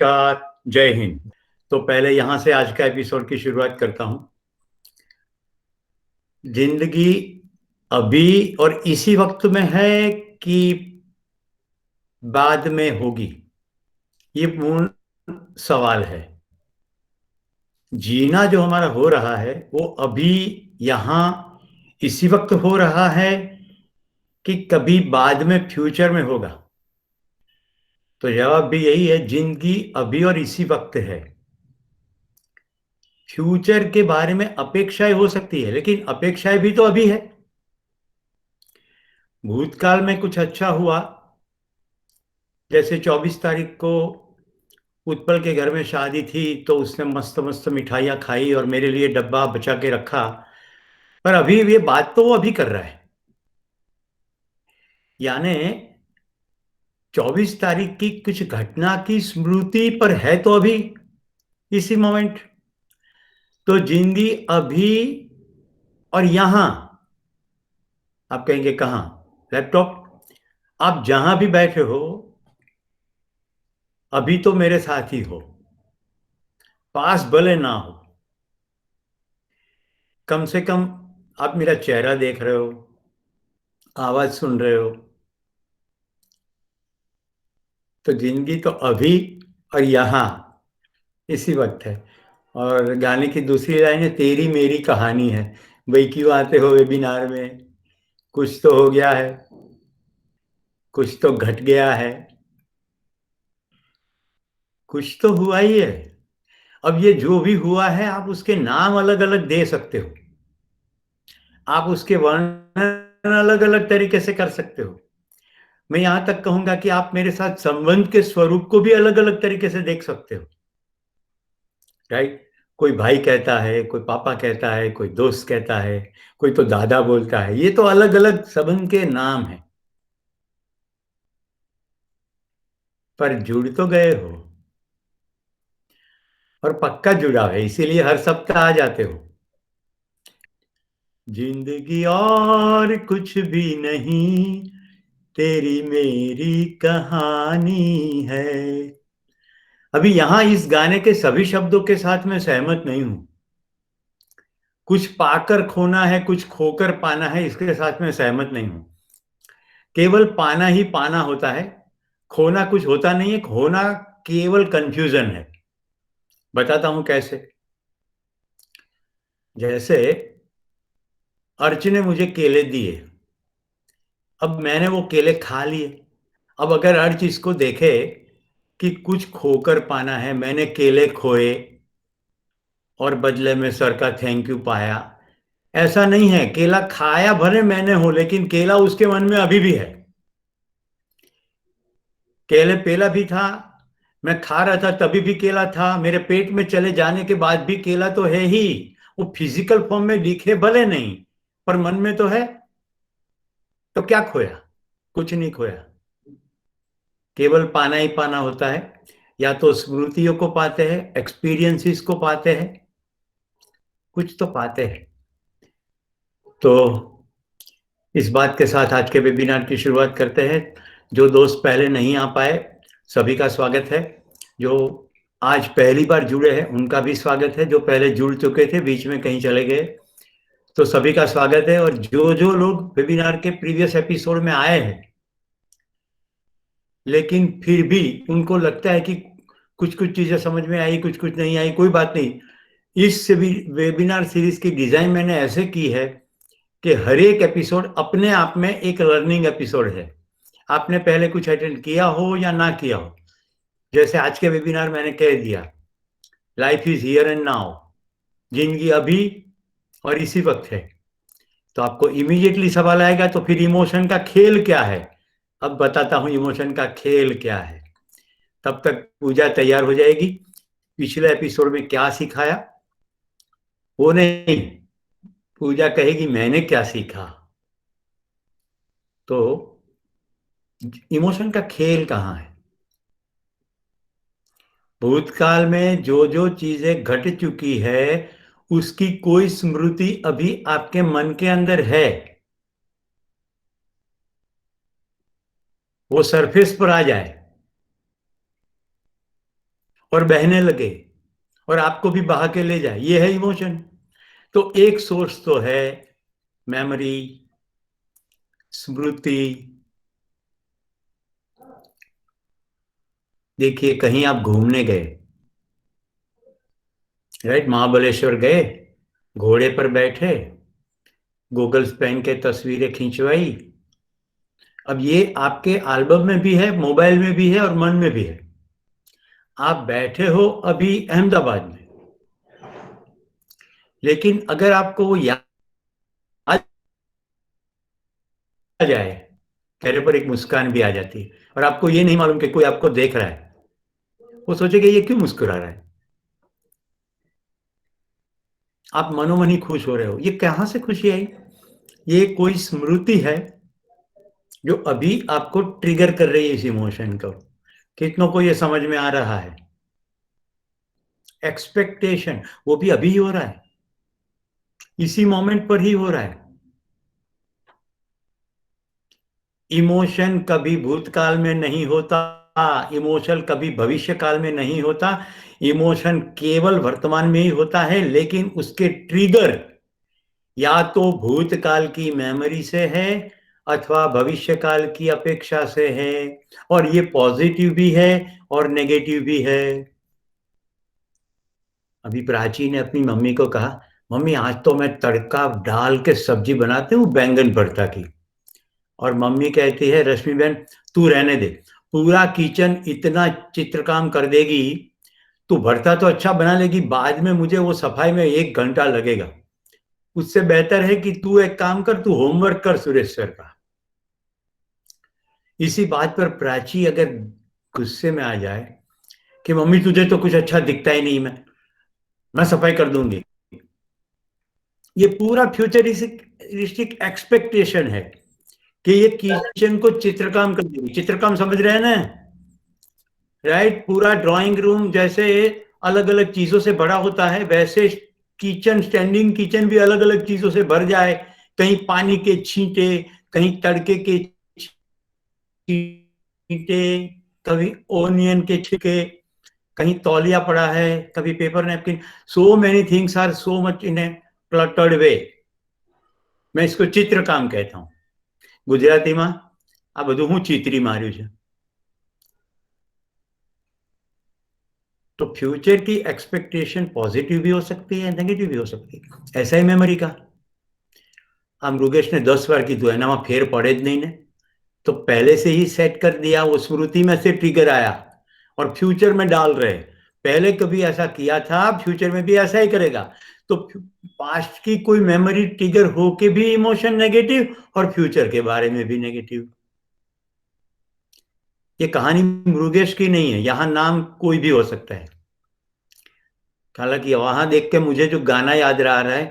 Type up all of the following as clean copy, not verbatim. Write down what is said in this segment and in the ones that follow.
नमस्कार, जय हिंद। तो पहले यहां से आज का एपिसोड की शुरुआत करता हूं। जिंदगी अभी और इसी वक्त में है कि बाद में होगी, ये पूर्ण सवाल है। जीना जो हमारा हो रहा है वो अभी यहां इसी वक्त हो रहा है कि कभी बाद में फ्यूचर में होगा। तो जवाब भी यही है, जिंदगी अभी और इसी वक्त है। फ्यूचर के बारे में अपेक्षाएं हो सकती है, लेकिन अपेक्षाएं भी तो अभी है। भूतकाल में कुछ अच्छा हुआ, जैसे 24 तारीख को उत्पल के घर में शादी थी तो उसने मस्त मस्त मिठाइयाँ खाई और मेरे लिए डब्बा बचा के रखा। पर अभी ये बात तो वो अभी कर रहा है, यानी 24 तारीख की कुछ घटना की स्मृति पर है तो अभी इसी मोमेंट। तो जिंदगी अभी और यहां। आप कहेंगे कहाँ? लैपटॉप। आप जहां भी बैठे हो अभी तो मेरे साथ ही हो, पास भले ना हो, कम से कम आप मेरा चेहरा देख रहे हो, आवाज सुन रहे हो। तो जिंदगी तो अभी और यहाँ इसी वक्त है। और गाने की दूसरी लाइन है, तेरी मेरी कहानी है। भाई क्यों आते हो वेबिनार में? कुछ तो हो गया है, कुछ तो घट गया है, कुछ तो हुआ ही है। अब ये जो भी हुआ है आप उसके नाम अलग अलग दे सकते हो, आप उसके वर्णन अलग अलग तरीके से कर सकते हो। मैं यहां तक कहूंगा कि आप मेरे साथ संबंध के स्वरूप को भी अलग अलग तरीके से देख सकते हो। राइट? कोई भाई कहता है, कोई पापा कहता है, कोई दोस्त कहता है, कोई तो दादा बोलता है। ये तो अलग अलग संबंध के नाम है, पर जुड़ तो गए हो। और पक्का जुड़ा है, इसीलिए हर सप्ताह आ जाते हो। जिंदगी और कुछ भी नहीं, तेरी मेरी कहानी है। अभी यहां इस गाने के सभी शब्दों के साथ मैं सहमत नहीं हूं। कुछ पाकर खोना है, कुछ खोकर पाना है, इसके साथ में सहमत नहीं हूं। केवल पाना ही पाना होता है, खोना कुछ होता नहीं है। खोना केवल कंफ्यूजन है। बताता हूं कैसे। जैसे अर्च ने मुझे केले दिए, अब मैंने वो केले खा लिए। अब अगर अर्च इसको देखे कि कुछ खोकर पाना है, मैंने केले खोए और बदले में सर का थैंक यू पाया। ऐसा नहीं है, केला खाया भले मैंने हो, लेकिन केला उसके मन में अभी भी है। केले पेला भी था, मैं खा रहा था तभी भी केला था, मेरे पेट में चले जाने के बाद भी केला तो है ही। वो फिजिकल फॉर्म में दिखे भले नहीं, पर मन में तो है। तो क्या खोया? कुछ नहीं खोया। केवल पाना ही पाना होता है। या तो स्मृतियों को पाते हैं, एक्सपीरियंसेस को पाते हैं, कुछ तो पाते हैं। तो इस बात के साथ आज के वेबिनार की शुरुआत करते हैं। जो दोस्त पहले नहीं आ पाए, सभी का स्वागत है। जो आज पहली बार जुड़े हैं उनका भी स्वागत है। जो पहले जुड़ चुके थे बीच में कहीं चले गए, तो सभी का स्वागत है। और जो जो लोग वेबिनार के प्रीवियस एपिसोड में आए हैं लेकिन फिर भी उनको लगता है कि कुछ कुछ चीजें समझ में आई, कुछ कुछ नहीं आई, कोई बात नहीं। इस वेबिनार सीरीज की डिजाइन मैंने ऐसे की है कि हर एक एपिसोड अपने आप में एक लर्निंग एपिसोड है। आपने पहले कुछ अटेंड किया हो या ना किया हो, जैसे आज के वेबिनार मैंने कह दिया, life is here and now. जिंदगी अभी और इसी वक्त है। तो आपको इमीडिएटली सवाल आएगा, तो फिर इमोशन का खेल क्या है? अब बताता हूं इमोशन का खेल क्या है। तब तक पूजा तैयार हो जाएगी। पिछले एपिसोड में क्या सिखाया वो नहीं, पूजा कहेगी मैंने क्या सीखा। तो इमोशन का खेल कहाँ है? भूतकाल में जो जो चीजें घट चुकी है उसकी कोई स्मृति अभी आपके मन के अंदर है, वो सरफेस पर आ जाए। और बहने लगे और आपको भी बहा के ले जाए, ये है इमोशन। तो एक सोर्स तो है मेमोरी, स्मृति। देखिए कहीं आप घूमने गए, राइट, महाबलेश्वर गए, घोड़े पर बैठे, गूगल्स पहन के तस्वीरें खिंचवाई। अब ये आपके एल्बम में भी है, मोबाइल में भी है और मन में भी है। आप बैठे हो अभी अहमदाबाद में, लेकिन अगर आपको वो याद आ जाए, चेहरे पर एक मुस्कान भी आ जाती है और आपको ये नहीं मालूम कि कोई आपको देख रहा है, वो सोचेगा ये क्यों मुस्कुरा रहा है, आप मनोमन ही खुश हो रहे हो। ये कहां से खुशी आई? ये कोई स्मृति है जो अभी आपको ट्रिगर कर रही है इस इमोशन को। कितनों को ये समझ में आ रहा है? एक्सपेक्टेशन वो भी अभी ही हो रहा है, इसी मोमेंट पर ही हो रहा है। इमोशन कभी भूतकाल में नहीं होता, इमोशन कभी भविष्य काल में नहीं होता, इमोशन केवल वर्तमान में ही होता है। लेकिन उसके ट्रिगर या तो भूतकाल की मेमोरी से है अथवा भविष्य काल की अपेक्षा से है, और ये पॉजिटिव भी है और नेगेटिव भी है। अभी प्राची ने अपनी मम्मी को कहा, मम्मी आज तो मैं तड़का डाल के सब्जी बनाती हूँ बैंगन भरता की। और मम्मी कहती है, रश्मि बहन तू रहने दे, पूरा किचन इतना चित्रकाम कर देगी, तू भरता तो अच्छा बना लेगी, बाद में मुझे वो सफाई में 1 घंटा लगेगा। उससे बेहतर है कि तू एक काम कर, तू होमवर्क कर सुरेश सर का। इसी बात पर प्राची अगर गुस्से में आ जाए कि मम्मी तुझे तो कुछ अच्छा दिखता ही नहीं, मैं सफाई कर दूंगी, ये पूरा फ्यूचरिस्टिक एक्सपेक्टेशन है कि ये किचन को चित्रकाम कर देगी। चित्रकाम समझ रहे हैं ना, राइट? पूरा ड्राइंग रूम जैसे अलग अलग चीजों से बड़ा होता है, वैसे किचन, स्टैंडिंग किचन भी अलग अलग चीजों से भर जाए। कहीं पानी के छींटे, कहीं तड़के के छींटे, कभी ओनियन के छिलके, कहीं तौलिया पड़ा है, कभी paper napkin. So many things are so much in a cluttered way. मैं इसको चित्र काम कहता हूँ ગુજરાતીમાં। આ બધું હું ચીતરી માર્યું છે। तो फ्यूचर की एक्सपेक्टेशन पॉजिटिव भी हो सकती है, नेगेटिव भी हो सकती है। ऐसा ही मेमोरी का, આ મૃગેશ ने 10 बार कीधું એનામાં ફેર પડે જ નહીં ને, तो पहले से ही सेट कर दिया, वो स्मृति में से ट्रिगर आया और फ्यूचर में डाल रहे। पहले कभी ऐसा किया था, फ्यूचर में भी ऐसा ही करेगा। तो पास्ट की कोई मेमोरी ट्रिगर होके भी इमोशन नेगेटिव और फ्यूचर के बारे में भी नेगेटिव। ये कहानी मृगेश की नहीं है, यहां नाम कोई भी हो सकता है। हालांकि वहां देख के मुझे जो गाना याद आ रहा है,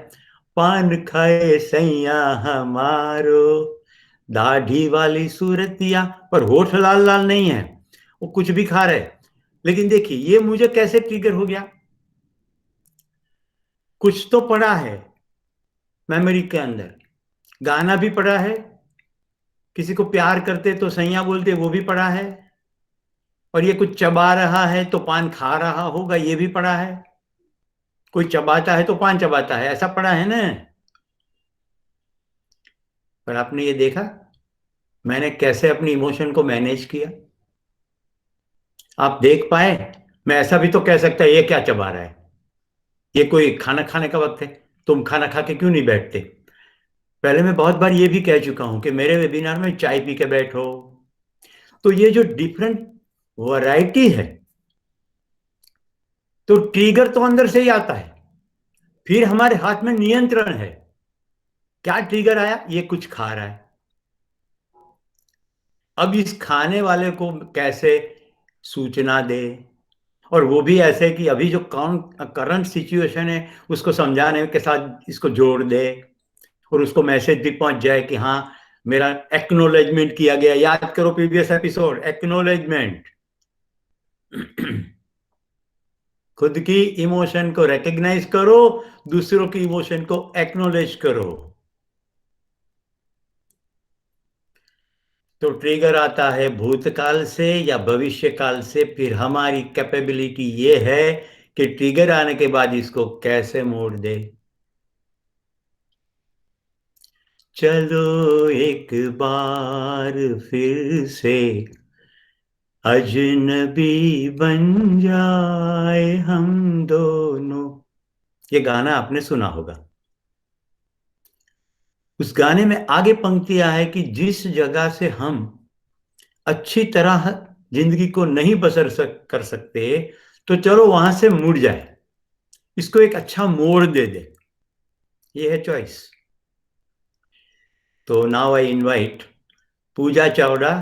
पान खाए सैया हमारो, दाढ़ी वाली सूरतिया, पर होठ लाल लाल नहीं है, वो कुछ भी खा रहे। लेकिन देखिए ये मुझे कैसे ट्रिगर हो गया, कुछ तो पड़ा है मेमोरी के अंदर। गाना भी पड़ा है, किसी को प्यार करते तो सैया बोलते, वो भी पड़ा है, और ये कुछ चबा रहा है तो पान खा रहा होगा, ये भी पड़ा है। कोई चबाता है तो पान चबाता है, ऐसा पड़ा है ना। पर आपने ये देखा मैंने कैसे अपनी इमोशन को मैनेज किया? आप देख पाए? मैं ऐसा भी तो कह सकता है, ये क्या चबा रहा है, ये कोई खाना खाने का वक्त है, तुम खाना खा के क्यों नहीं बैठते? पहले मैं बहुत बार ये भी कह चुका हूं कि मेरे वेबिनार में चाय पी के बैठो। तो ये जो डिफरेंट वैरायटी है, तो ट्रिगर तो अंदर से ही आता है, फिर हमारे हाथ में नियंत्रण है। क्या ट्रिगर आया? ये कुछ खा रहा है। अब इस खाने वाले को कैसे सूचना दे, और वो भी ऐसे कि अभी जो करंट सिचुएशन है उसको समझाने के साथ इसको जोड़ दे, और उसको मैसेज भी पहुंच जाए कि हाँ मेरा एक्नोलेजमेंट किया गया। याद करो प्रीवियस एपिसोड, एक्नोलेजमेंट। खुद की इमोशन को रिकॉग्नाइज करो, दूसरों की इमोशन को एक्नोलेज करो। तो ट्रिगर आता है भूतकाल से या भविष्य काल से, फिर हमारी कैपेबिलिटी ये है कि ट्रिगर आने के बाद इसको कैसे मोड़ दे। चलो एक बार फिर से अजनबी बन जाए हम दोनों। ये गाना आपने सुना होगा। उस गाने में आगे पंक्तियां है कि जिस जगह से हम अच्छी तरह जिंदगी को नहीं कर सकते, तो चलो वहां से मुड़ जाए, इसको एक अच्छा मोड़ दे दे। ये है चॉइस। तो now I invite Pooja Chavda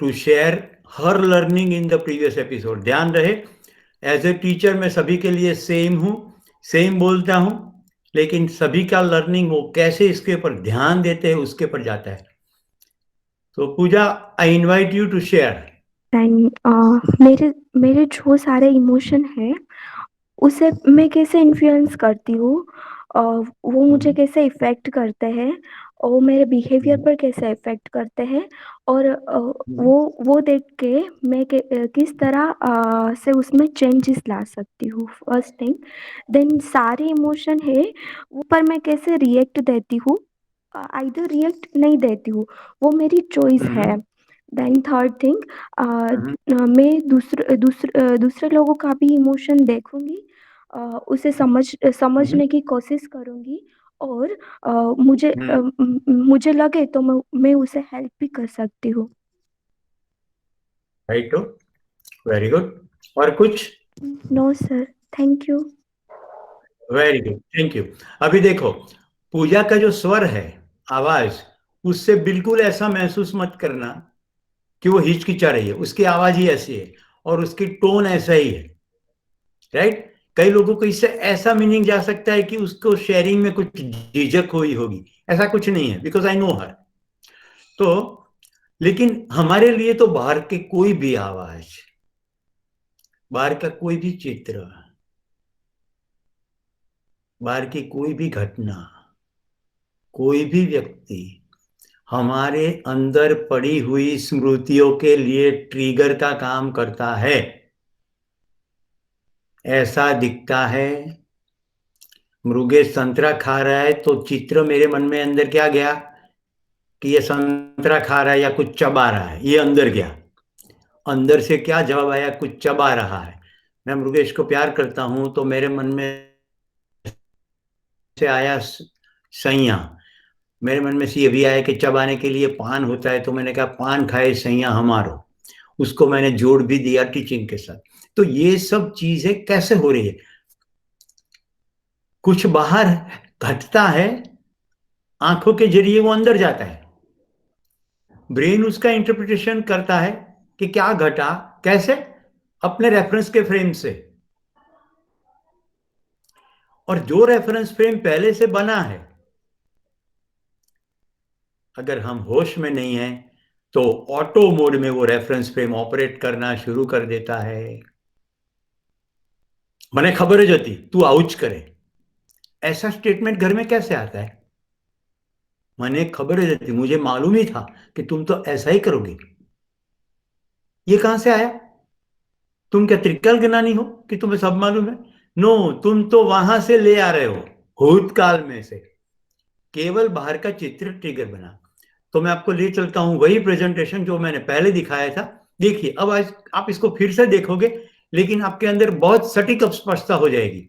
to share her learning in the previous episode. ध्यान रहे, एज ए टीचर मैं सभी के लिए सेम हूं, सेम बोलता हूं, लेकिन सभी का लर्निंग वो कैसे इसके ऊपर ध्यान देते हैं उसके ऊपर जाता है। तो Puja, I invite you to share. मेरे मेरे जो सारे इमोशन है उसे मैं कैसे इन्फ्लुएंस करती हूँ, वो मुझे कैसे इफेक्ट करते हैं और मेरे बिहेवियर पर कैसे इफेक्ट करते हैं। और वो देख के मैं किस तरह से उसमें चेंजेस ला सकती हूँ, फर्स्ट थिंग। देन सारे इमोशन है वो पर मैं कैसे रिएक्ट देती हूँ, आइदर रिएक्ट नहीं देती हूँ, वो मेरी चॉइस है। देन थर्ड थिंग, मैं दूसरे लोगों का भी इमोशन देखूंगी, उसे समझने की कोशिश करूंगी। और मुझे लगे तो मैं उसे हेल्प भी कर सकती हूँ। राइट, हो, वेरी गुड। और कुछ? No sir, thank you. Very good, thank you. अभी देखो, पूजा का जो स्वर है, आवाज, उससे बिल्कुल ऐसा महसूस मत करना कि वो हिचकिचा रही है। उसकी आवाज ही ऐसी है और उसकी टोन ऐसा ही है। राइट। कई लोगों को इससे ऐसा मीनिंग जा सकता है कि उसको शेयरिंग में कुछ झिझक हुई होगी। ऐसा कुछ नहीं है, बिकॉज आई नो हर। तो लेकिन हमारे लिए तो बाहर के कोई भी आवाज, बाहर का कोई भी चित्र, बाहर की कोई भी घटना, कोई भी व्यक्ति हमारे अंदर पड़ी हुई स्मृतियों के लिए ट्रिगर का काम करता है। ऐसा दिखता है, मृगेश संतरा खा रहा है तो चित्र मेरे मन में अंदर क्या गया कि ये संतरा खा रहा है या कुछ चबा रहा है, ये अंदर गया। अंदर से क्या जवाब आया? कुछ चबा रहा है। मैं मृगेश को प्यार करता हूं तो मेरे मन में से आया सैया। मेरे मन में से ये भी आया कि चबाने के लिए पान होता है, तो मैंने कहा पान खाए सैया हमारो। उसको मैंने जोड़ भी दिया टीचिंग के साथ। तो ये सब चीजें कैसे हो रही है? कुछ बाहर घटता है, आंखों के जरिए वो अंदर जाता है, ब्रेन उसका इंटरप्रिटेशन करता है कि क्या घटा, कैसे, अपने रेफरेंस के फ्रेम से। और जो रेफरेंस फ्रेम पहले से बना है, अगर हम होश में नहीं है तो ऑटो मोड में वो रेफरेंस फ्रेम ऑपरेट करना शुरू कर देता है। मने खबर है जोती तू आउच करे, ऐसा स्टेटमेंट घर में कैसे आता है? मने खबर है जोती, मुझे मालूम ही था कि तुम तो ऐसा ही करोगे। ये कहां से आया? तुम क्या त्रिकाल ज्ञानी हो कि तुम्हें सब मालूम है? नो, तुम तो वहां से ले आ रहे हो, भूतकाल में से। केवल बाहर का चित्र ट्रिगर बना। तो मैं आपको ले चलता हूं वही प्रेजेंटेशन जो मैंने पहले दिखाया था। देखिए, अब आज आप इसको फिर से देखोगे, लेकिन आपके अंदर बहुत सटीक स्पष्टता हो जाएगी।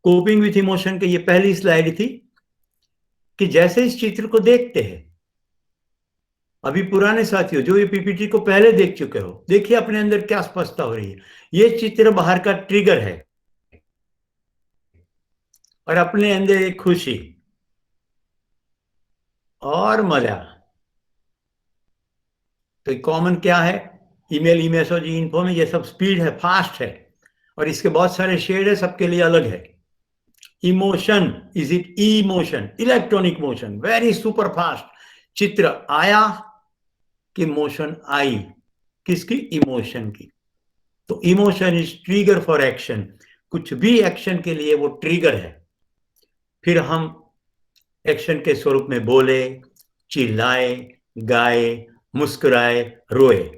कोपिंग विथ इमोशन की ये पहली स्लाइड थी कि जैसे इस चित्र को देखते हैं, अभी पुराने साथियों जो ये पीपीटी को पहले देख चुके हो, देखिए अपने अंदर क्या स्पष्टता हो रही है। ये चित्र बाहर का ट्रिगर है और अपने अंदर एक खुशी और मजा। तो कॉमन क्या है? ईमेल, इमेज और इन्फो में ये सब स्पीड है, फास्ट है, और इसके बहुत सारे शेड है, सबके लिए अलग है। Emotion, is it emotion, electronic motion, very super fast. चित्र आया कि मोशन आई, किसकी? इमोशन की। तो emotion is trigger for action. कुछ भी एक्शन के लिए वो ट्रिगर है। फिर हम एक्शन के स्वरूप में बोले, चिल्लाए, गाए, मुस्कुराए, रोए।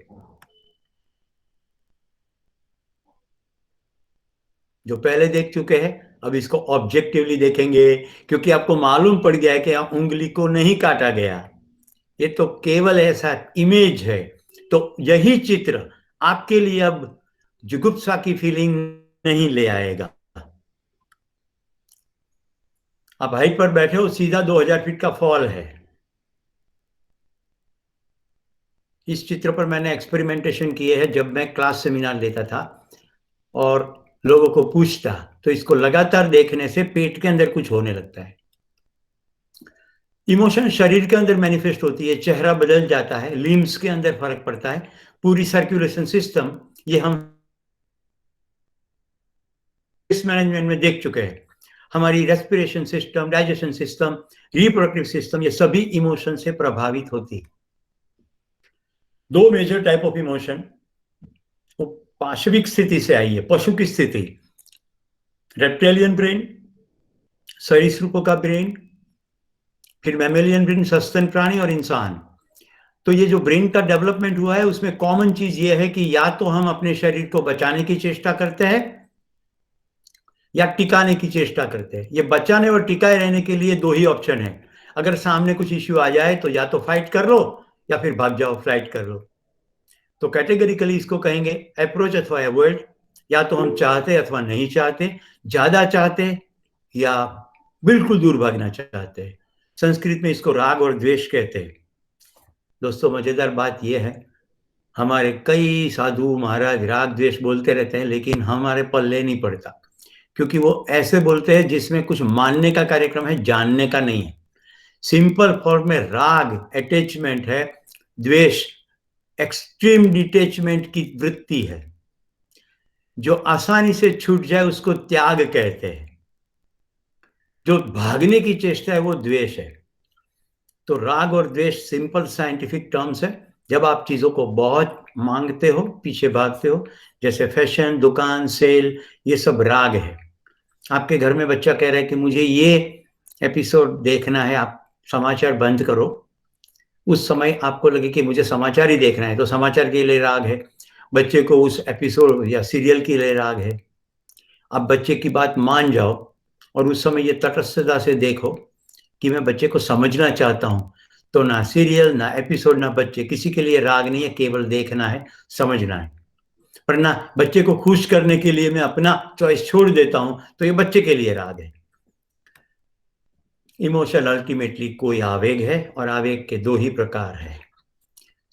जो पहले देख चुके हैं अब इसको ऑब्जेक्टिवली देखेंगे, क्योंकि आपको मालूम पड़ गया है कि यहाँ उंगली को नहीं काटा गया, ये तो केवल ऐसा इमेज है। तो यही चित्र आपके लिए अब जुगुप्सा की फीलिंग नहीं ले आएगा। आप हाइट पर बैठे हो, सीधा 2000 फीट का फॉल है। इस चित्र पर मैंने एक्सपेरिमेंटेशन किए हैं जब मैं क्लास सेमिनार लेता था और लोगों को पूछता, तो इसको लगातार देखने से पेट के अंदर कुछ होने लगता है। इमोशन शरीर के अंदर मैनिफेस्ट होती है, चेहरा बदल जाता है, लिम्स के अंदर फर्क पड़ता है, पूरी सर्कुलेशन सिस्टम, ये हम मैनेजमेंट में देख चुके हैं। हमारी respiration system, digestion system, reproductive system, ये सभी इमोशन से प्रभावित होती है। दो मेजर टाइप ऑफ इमोशन वो पाशविक स्थिति से आई है, पशु की स्थिति, रेप्टेलियन ब्रेन, सरीसृपों का ब्रेन, फिर मैमेलियन ब्रेन, सस्तन प्राणी और इंसान। तो ये जो ब्रेन का डेवलपमेंट हुआ है उसमें कॉमन चीज ये है कि या तो हम अपने शरीर को बचाने की चेष्टा करते हैं या टिकाने की चेष्टा करते हैं। ये बचाने और टिकाए रहने के लिए दो ही ऑप्शन है। अगर सामने कुछ इश्यू आ जाए तो या तो फाइट कर लो या फिर भाग जाओ, फ्लाइट कर लो। तो कैटेगरिकली इसको कहेंगे अप्रोच अथवा अवॉइड। या तो हम चाहते अथवा नहीं चाहते, ज्यादा चाहते या बिल्कुल दूर भागना चाहते हैं। संस्कृत में इसको राग और द्वेष कहते हैं। दोस्तों मजेदार बात यह है, हमारे कई साधु महाराज राग द्वेष बोलते रहते हैं लेकिन हमारे पल्ले नहीं पड़ता, क्योंकि वो ऐसे बोलते हैं जिसमें कुछ मानने का कार्यक्रम है, जानने का नहीं है। सिंपल फॉर्म में राग अटैचमेंट है, द्वेष एक्सट्रीम डिटेचमेंट की वृत्ति है। जो आसानी से छूट जाए उसको त्याग कहते हैं, जो भागने की चेष्टा है वो द्वेष है। तो राग और द्वेष सिंपल साइंटिफिक टर्म्स है। जब आप चीजों को बहुत मांगते हो, पीछे भागते हो, जैसे फैशन, दुकान, सेल, ये सब राग है। आपके घर में बच्चा कह रहा है कि मुझे ये एपिसोड देखना है, आप समाचार बंद करो। उस समय आपको लगे कि मुझे समाचार ही देखना है, तो समाचार के लिए राग है। बच्चे को उस एपिसोड या सीरियल के लिए राग है। आप बच्चे की बात मान जाओ और उस समय ये तटस्थता से देखो कि मैं बच्चे को समझना चाहता हूं, तो ना सीरियल, ना एपिसोड, ना बच्चे, किसी के लिए राग नहीं है, केवल देखना है, समझना है। पर ना बच्चे को खुश करने के लिए मैं अपना चॉइस छोड़ देता हूं, तो ये बच्चे के लिए राग है। इमोशन अल्टीमेटली कोई आवेग है और आवेग के दो ही प्रकार है,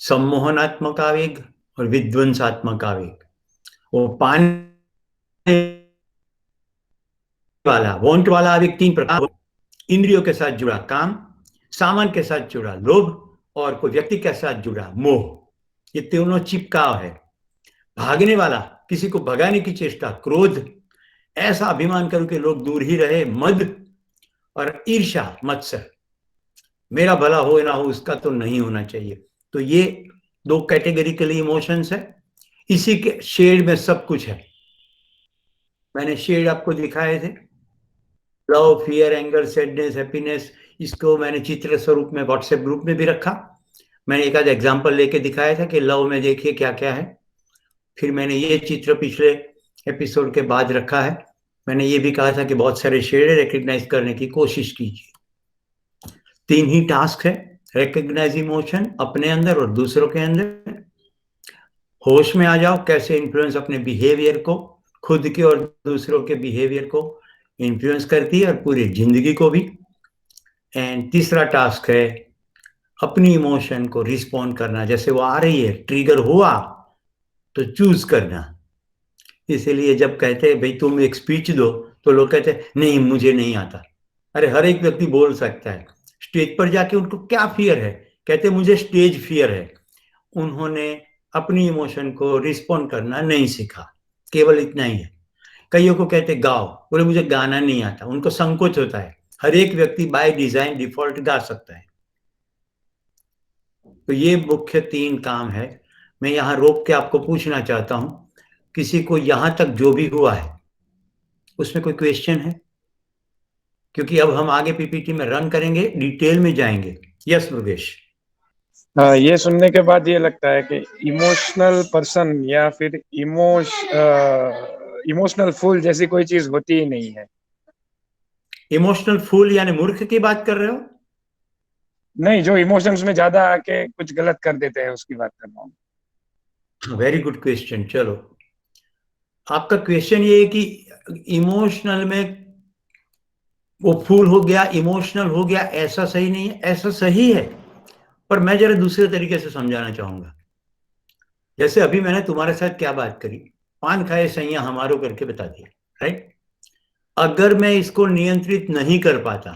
सम्मोहनात्मक आवेग और विध्वंसात्मक आवेग। वो पाने वाला, वांट वाला आवेग तीन प्रकार, इंद्रियों के साथ जुड़ा काम, सामान के साथ जुड़ा लोभ और कोई व्यक्ति के साथ जुड़ा मोह। ये तीनों चिपकाव है। भागने वाला, किसी को भगाने की चेष्टा, क्रोध, ऐसा अभिमान करो कि लोग दूर ही रहे, मद और ईर्ष्या, मत्सर, मेरा भला हो ना हो उसका तो नहीं होना चाहिए। तो ये दो कैटेगरिकली इमोशंस है, इसी के शेड में सब कुछ है। मैंने शेड आपको दिखाए थे, love, fear, anger, sadness, happiness. इसको मैंने चित्र स्वरूप में व्हाट्सएप ग्रुप में भी रखा। मैंने एक आध एग्जाम्पल लेके दिखाया था कि लव में देखिए क्या क्या है। फिर मैंने ये चित्र पिछले एपिसोड के बाद रखा है। मैंने ये भी कहा था कि बहुत सारे शेड रिकग्नाइज करने की कोशिश कीजिए। तीन ही टास्क है, रिकग्नाइज इमोशन अपने अंदर और दूसरों के अंदर, होश में आ जाओ कैसे इन्फ्लुएंस अपने बिहेवियर को, खुद के और दूसरों के बिहेवियर को इन्फ्लुएंस करती है और पूरी जिंदगी को भी। एंड तीसरा टास्क है अपनी इमोशन को रिस्पॉन्ड करना, जैसे वो आ रही है, ट्रिगर हुआ तो चूज करना। इसीलिए जब कहते हैं भाई तुम एक स्पीच दो, तो लोग कहते हैं नहीं मुझे नहीं आता। अरे हर एक व्यक्ति बोल सकता है। स्टेज पर जाके उनको क्या फियर है, कहते मुझे स्टेज फियर है। उन्होंने अपनी इमोशन को रिस्पॉन्ड करना नहीं सीखा, केवल इतना ही है। कईयों को कहते गाओ, बोले मुझे गाना नहीं आता, उनको संकोच होता है। हर एक व्यक्ति बाय डिजाइन डिफॉल्ट गा सकता है। तो ये मुख्य तीन काम है। मैं यहाँ रोक के आपको पूछना चाहता हूं, किसी को यहां तक जो भी हुआ है उसमें कोई क्वेश्चन है? क्योंकि अब हम आगे पीपीटी में रन करेंगे, डिटेल में जाएंगे। यस मुकेश। हाँ, ये सुनने के बाद ये लगता है कि इमोशनल पर्सन या फिर इमोशनल फूल जैसी कोई चीज होती ही नहीं है। इमोशनल फूल यानी मूर्ख की बात कर रहे हो? नहीं, जो इमोशंस में ज्यादा आके कुछ गलत कर देते हैं उसकी बात कर रहा हूँ। Very good question. चलो, आपका क्वेश्चन ये है कि इमोशनल में वो फूल हो गया, इमोशनल हो गया, ऐसा सही नहीं है? ऐसा सही है, पर मैं जरा दूसरे तरीके से समझाना चाहूंगा। जैसे अभी मैंने तुम्हारे साथ क्या बात करी, पान खाए सैया हमारो करके बता दिया, राइट? अगर मैं इसको नियंत्रित नहीं कर पाता,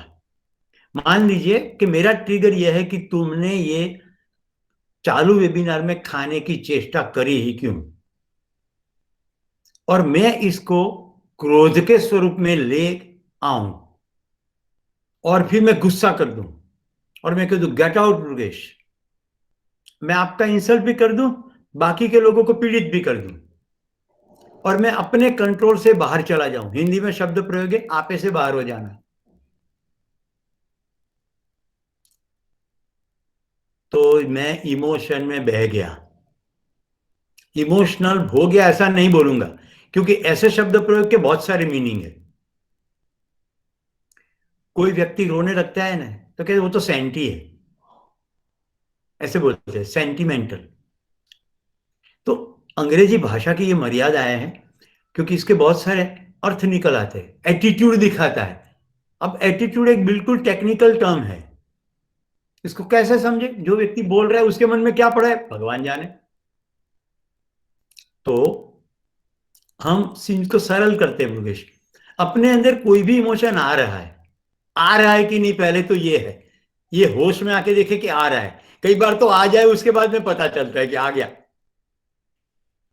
मान लीजिए कि मेरा ट्रिगर यह है कि तुमने ये चालू वेबिनार में खाने की चेष्टा करी ही क्यों, और मैं इसको क्रोध के स्वरूप में ले आऊं और फिर मैं गुस्सा कर दूं और मैं कह दूं गेट आउट रुगेश, मैं आपका इंसल्ट भी कर दूं, बाकी के लोगों को पीड़ित भी कर दूं, और मैं अपने कंट्रोल से बाहर चला जाऊं। हिंदी में शब्द प्रयोग है आपे से बाहर हो जाना। तो मैं इमोशन में बह गया, इमोशनल हो गया ऐसा नहीं बोलूंगा, क्योंकि ऐसे शब्द प्रयोग के बहुत सारे मीनिंग है। कोई व्यक्ति रोने लगता है ना, तो कहते वो तो सेंटी है, ऐसे बोलते हैं सेंटिमेंटल। तो अंग्रेजी भाषा की ये मर्यादाएं हैं, क्योंकि इसके बहुत सारे अर्थ निकल आते हैं। एटीट्यूड दिखाता है। अब एटीट्यूड एक बिल्कुल टेक्निकल टर्म है, इसको कैसे समझे? जो व्यक्ति बोल रहा है उसके मन में क्या पड़ा है भगवान जाने। तो हम सीन को सरल करते हैं मुकेश। अपने अंदर कोई भी इमोशन आ रहा है, आ रहा है कि नहीं, पहले तो ये है, ये होश में आके देखे कि आ रहा है। कई बार तो आ जाए उसके बाद में पता चलता है कि आ गया।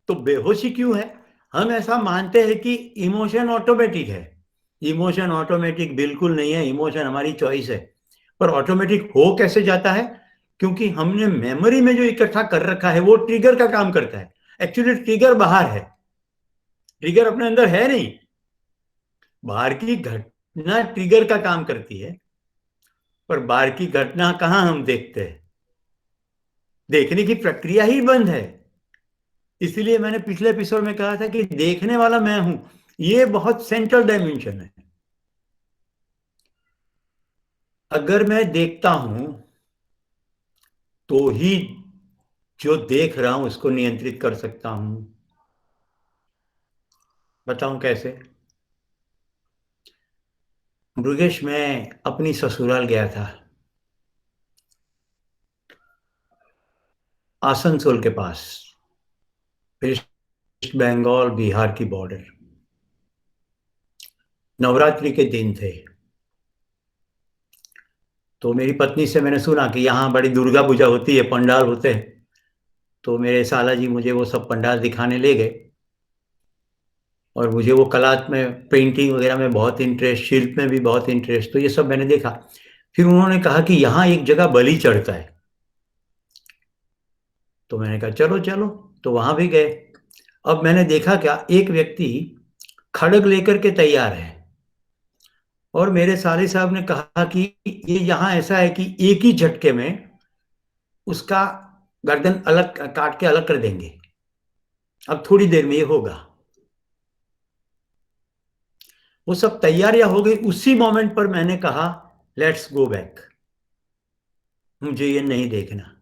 तो बेहोशी क्यों है? हम ऐसा मानते हैं कि इमोशन ऑटोमेटिक है। इमोशन ऑटोमेटिक बिल्कुल नहीं है, इमोशन हमारी चॉइस है। पर ऑटोमेटिक हो कैसे जाता है? क्योंकि हमने मेमोरी में जो इकट्ठा कर रखा है वो ट्रिगर का काम करता है। एक्चुअली ट्रिगर बाहर है, ट्रिगर अपने अंदर है नहीं। बाहर की घटना ट्रिगर का काम करती है, पर बाहर की घटना कहां हम देखते हैं? देखने की प्रक्रिया ही बंद है। इसीलिए मैंने पिछले एपिसोड में कहा था कि देखने वाला मैं हूं, ये बहुत सेंट्रल डायमेंशन है। अगर मैं देखता हूं तो ही जो देख रहा हूं उसको नियंत्रित कर सकता हूं। बताऊं कैसे? मृगेश, मैं अपनी ससुराल गया था, आसनसोल के पास, वेस्ट बंगाल बिहार की बॉर्डर। नवरात्रि के दिन थे। तो मेरी पत्नी से मैंने सुना कि यहाँ बड़ी दुर्गा पूजा होती है, पंडाल होते हैं। तो मेरे साला जी मुझे वो सब पंडाल दिखाने ले गए, और मुझे वो कला में, पेंटिंग वगैरह में बहुत इंटरेस्ट, शिल्प में भी बहुत इंटरेस्ट, तो ये सब मैंने देखा। फिर उन्होंने कहा कि यहाँ एक जगह बलि चढ़ता है। तो मैंने कहा चलो चलो, तो वहां भी गए। अब मैंने देखा क्या, एक व्यक्ति खड़ग लेकर के तैयार है, और मेरे साले साहब ने कहा कि ये यहाँ ऐसा है कि एक ही झटके में उसका गर्दन अलग काट के अलग कर देंगे, अब थोड़ी देर में ये होगा। वो सब तैयारियां हो गई। उसी मोमेंट पर मैंने कहा लेट्स गो बैक, मुझे ये नहीं देखना।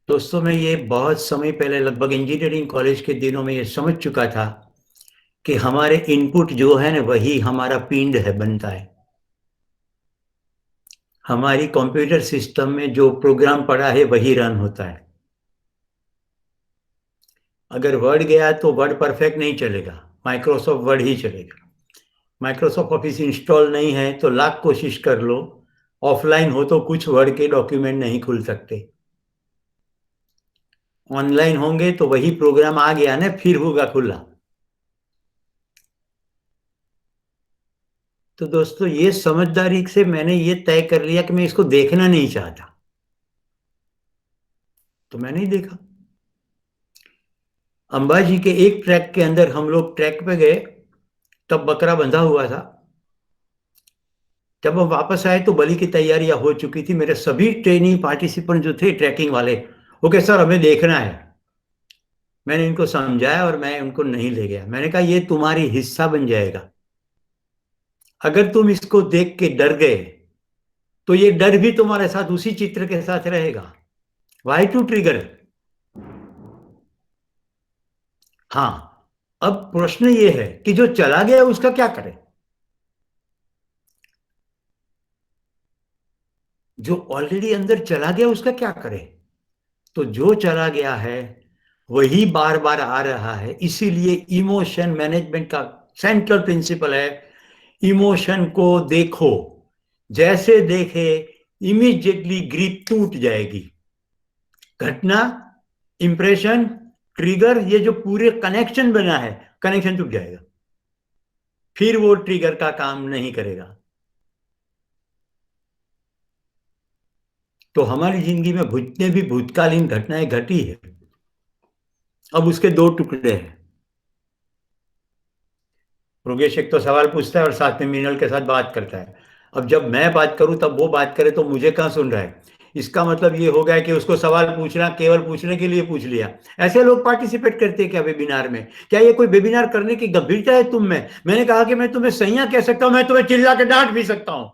दोस्तों, मैं ये बहुत समय पहले, लगभग इंजीनियरिंग कॉलेज के दिनों में ये समझ चुका था कि हमारे इनपुट जो है ना वही हमारा पिंड है, बनता है। हमारी कंप्यूटर सिस्टम में जो प्रोग्राम पड़ा है वही रन होता है। अगर वर्ड गया तो वर्ड परफेक्ट नहीं चलेगा, माइक्रोसॉफ्ट वर्ड ही चलेगा। माइक्रोसॉफ्ट ऑफिस इंस्टॉल नहीं है तो लाख कोशिश कर लो, ऑफलाइन हो तो कुछ वर्ड के डॉक्यूमेंट नहीं खुल सकते। ऑनलाइन होंगे तो वही प्रोग्राम आ गया ना, फिर होगा खुला। तो दोस्तों, ये समझदारी से मैंने ये तय कर लिया कि मैं इसको देखना नहीं चाहता, तो मैं नहीं देखा। अंबाजी के एक ट्रैक के अंदर हम लोग ट्रैक पे गए, तब बकरा बंधा हुआ था। जब हम वापस आए तो बलि की तैयारियां हो चुकी थी। मेरे सभी ट्रेनिंग पार्टिसिपेंट जो थे ट्रैकिंग वाले, वो कहे सर हमें देखना है। मैंने इनको समझाया और मैं उनको नहीं ले गया। मैंने कहा ये तुम्हारी हिस्सा बन जाएगा। अगर तुम इसको देख के डर गए तो ये डर भी तुम्हारे साथ उसी चित्र के साथ रहेगा। Why to trigger. हाँ, अब प्रश्न ये है कि जो चला गया उसका क्या करें। जो ऑलरेडी अंदर चला गया उसका क्या करें। तो जो चला गया है वही बार बार आ रहा है। इसीलिए इमोशन मैनेजमेंट का सेंट्रल प्रिंसिपल है, इमोशन को देखो। जैसे देखे इमीडिएटली ग्रिप टूट जाएगी। घटना, इंप्रेशन, ट्रिगर, ये जो पूरे कनेक्शन बना है, कनेक्शन टूट जाएगा। फिर वो ट्रिगर का काम नहीं करेगा। तो हमारी जिंदगी में जितने भी भूतकालीन घटनाएं घटी है, अब उसके दो टुकड़े हैं। योगेश एक तो सवाल पूछता है और साथ में मीनल के साथ बात करता है। अब जब मैं बात करूं तब वो बात करे तो मुझे कहां सुन रहा है। इसका मतलब ये हो गया कि उसको सवाल पूछना केवल पूछने के लिए पूछ लिया। ऐसे लोग पार्टिसिपेट करते हैं क्या वेबिनार में? क्या ये कोई वेबिनार करने की गंभीरता है तुम में? मैंने कहा कि मैं तुम्हें सैया कह सकता हूं, मैं तुम्हें चिल्ला के डांट भी सकता हूं।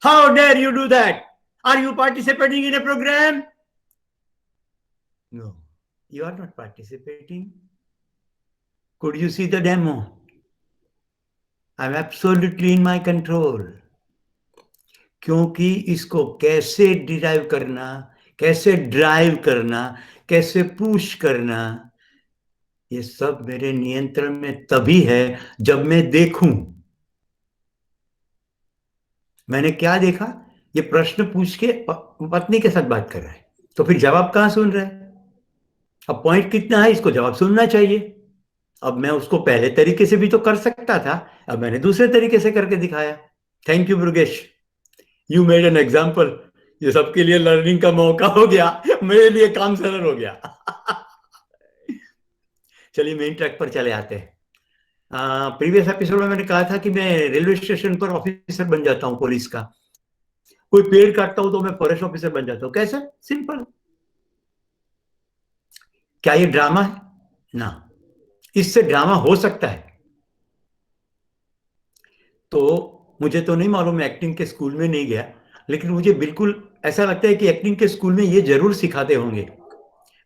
How dare you do that? Are you participating in a programme? No, you are not participating. Could you see the demo? I am absolutely in my control. क्योंकि इसको कैसे डिराइव करना, कैसे ड्राइव करना, कैसे पुश करना, ये सब मेरे नियंत्रण में तभी है जब मैं देखूं। मैंने क्या देखा? ये प्रश्न पूछ के पत्नी के साथ बात कर रहा है, तो फिर जवाब कहां सुन रहा है? अब पॉइंट कितना है, इसको जवाब सुनना चाहिए। अब मैं उसको पहले तरीके से भी तो कर सकता था, अब मैंने दूसरे तरीके से करके दिखाया। Thank you Brugesh, you made an example. ये सबके लिए लर्निंग का मौका हो गया, मेरे लिए काम सरल हो गया। चलिए मेन ट्रैक पर चले आते हैं। प्रीवियस एपिसोड में मैंने कहा था कि मैं रेलवे स्टेशन पर ऑफिसर बन जाता हूँ पुलिस का। कोई पेड़ काटता हूं तो मैं फॉरेस्ट ऑफिसर बन जाता हूँ। कैसे? सिंपल। क्या ये ड्रामा है? ना, इससे ड्रामा हो सकता है। तो मुझे तो नहीं मालूम, मैं एक्टिंग के स्कूल में नहीं गया, लेकिन मुझे बिल्कुल ऐसा लगता है कि एक्टिंग के स्कूल में ये जरूर सिखाते होंगे।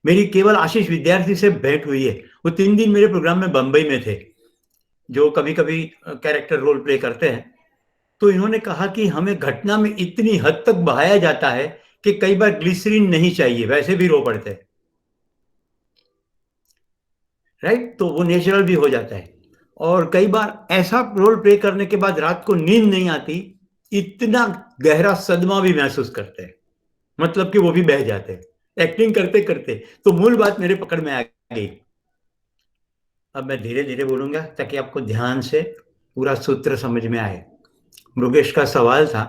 मेरी केवल आशीष विद्यार्थी से भेंट हुई है। वो 3 दिन मेरे प्रोग्राम में बंबई में थे, जो कभी कभी कैरेक्टर रोल प्ले करते हैं। तो इन्होंने कहा कि हमें घटना में इतनी हद तक बहाया जाता है कि कई बार ग्लिसरीन नहीं चाहिए, वैसे भी रो पड़ते हैं। राइट? तो वो नेचुरल भी हो जाता है। और कई बार ऐसा रोल प्ले करने के बाद रात को नींद नहीं आती, इतना गहरा सदमा भी महसूस करते हैं, मतलब कि वो भी बह जाते हैं एक्टिंग करते करते। तो मूल बात मेरे पकड़ में आ गई। अब मैं धीरे धीरे बोलूंगा ताकि आपको ध्यान से पूरा सूत्र समझ में आए। मृगेश का सवाल था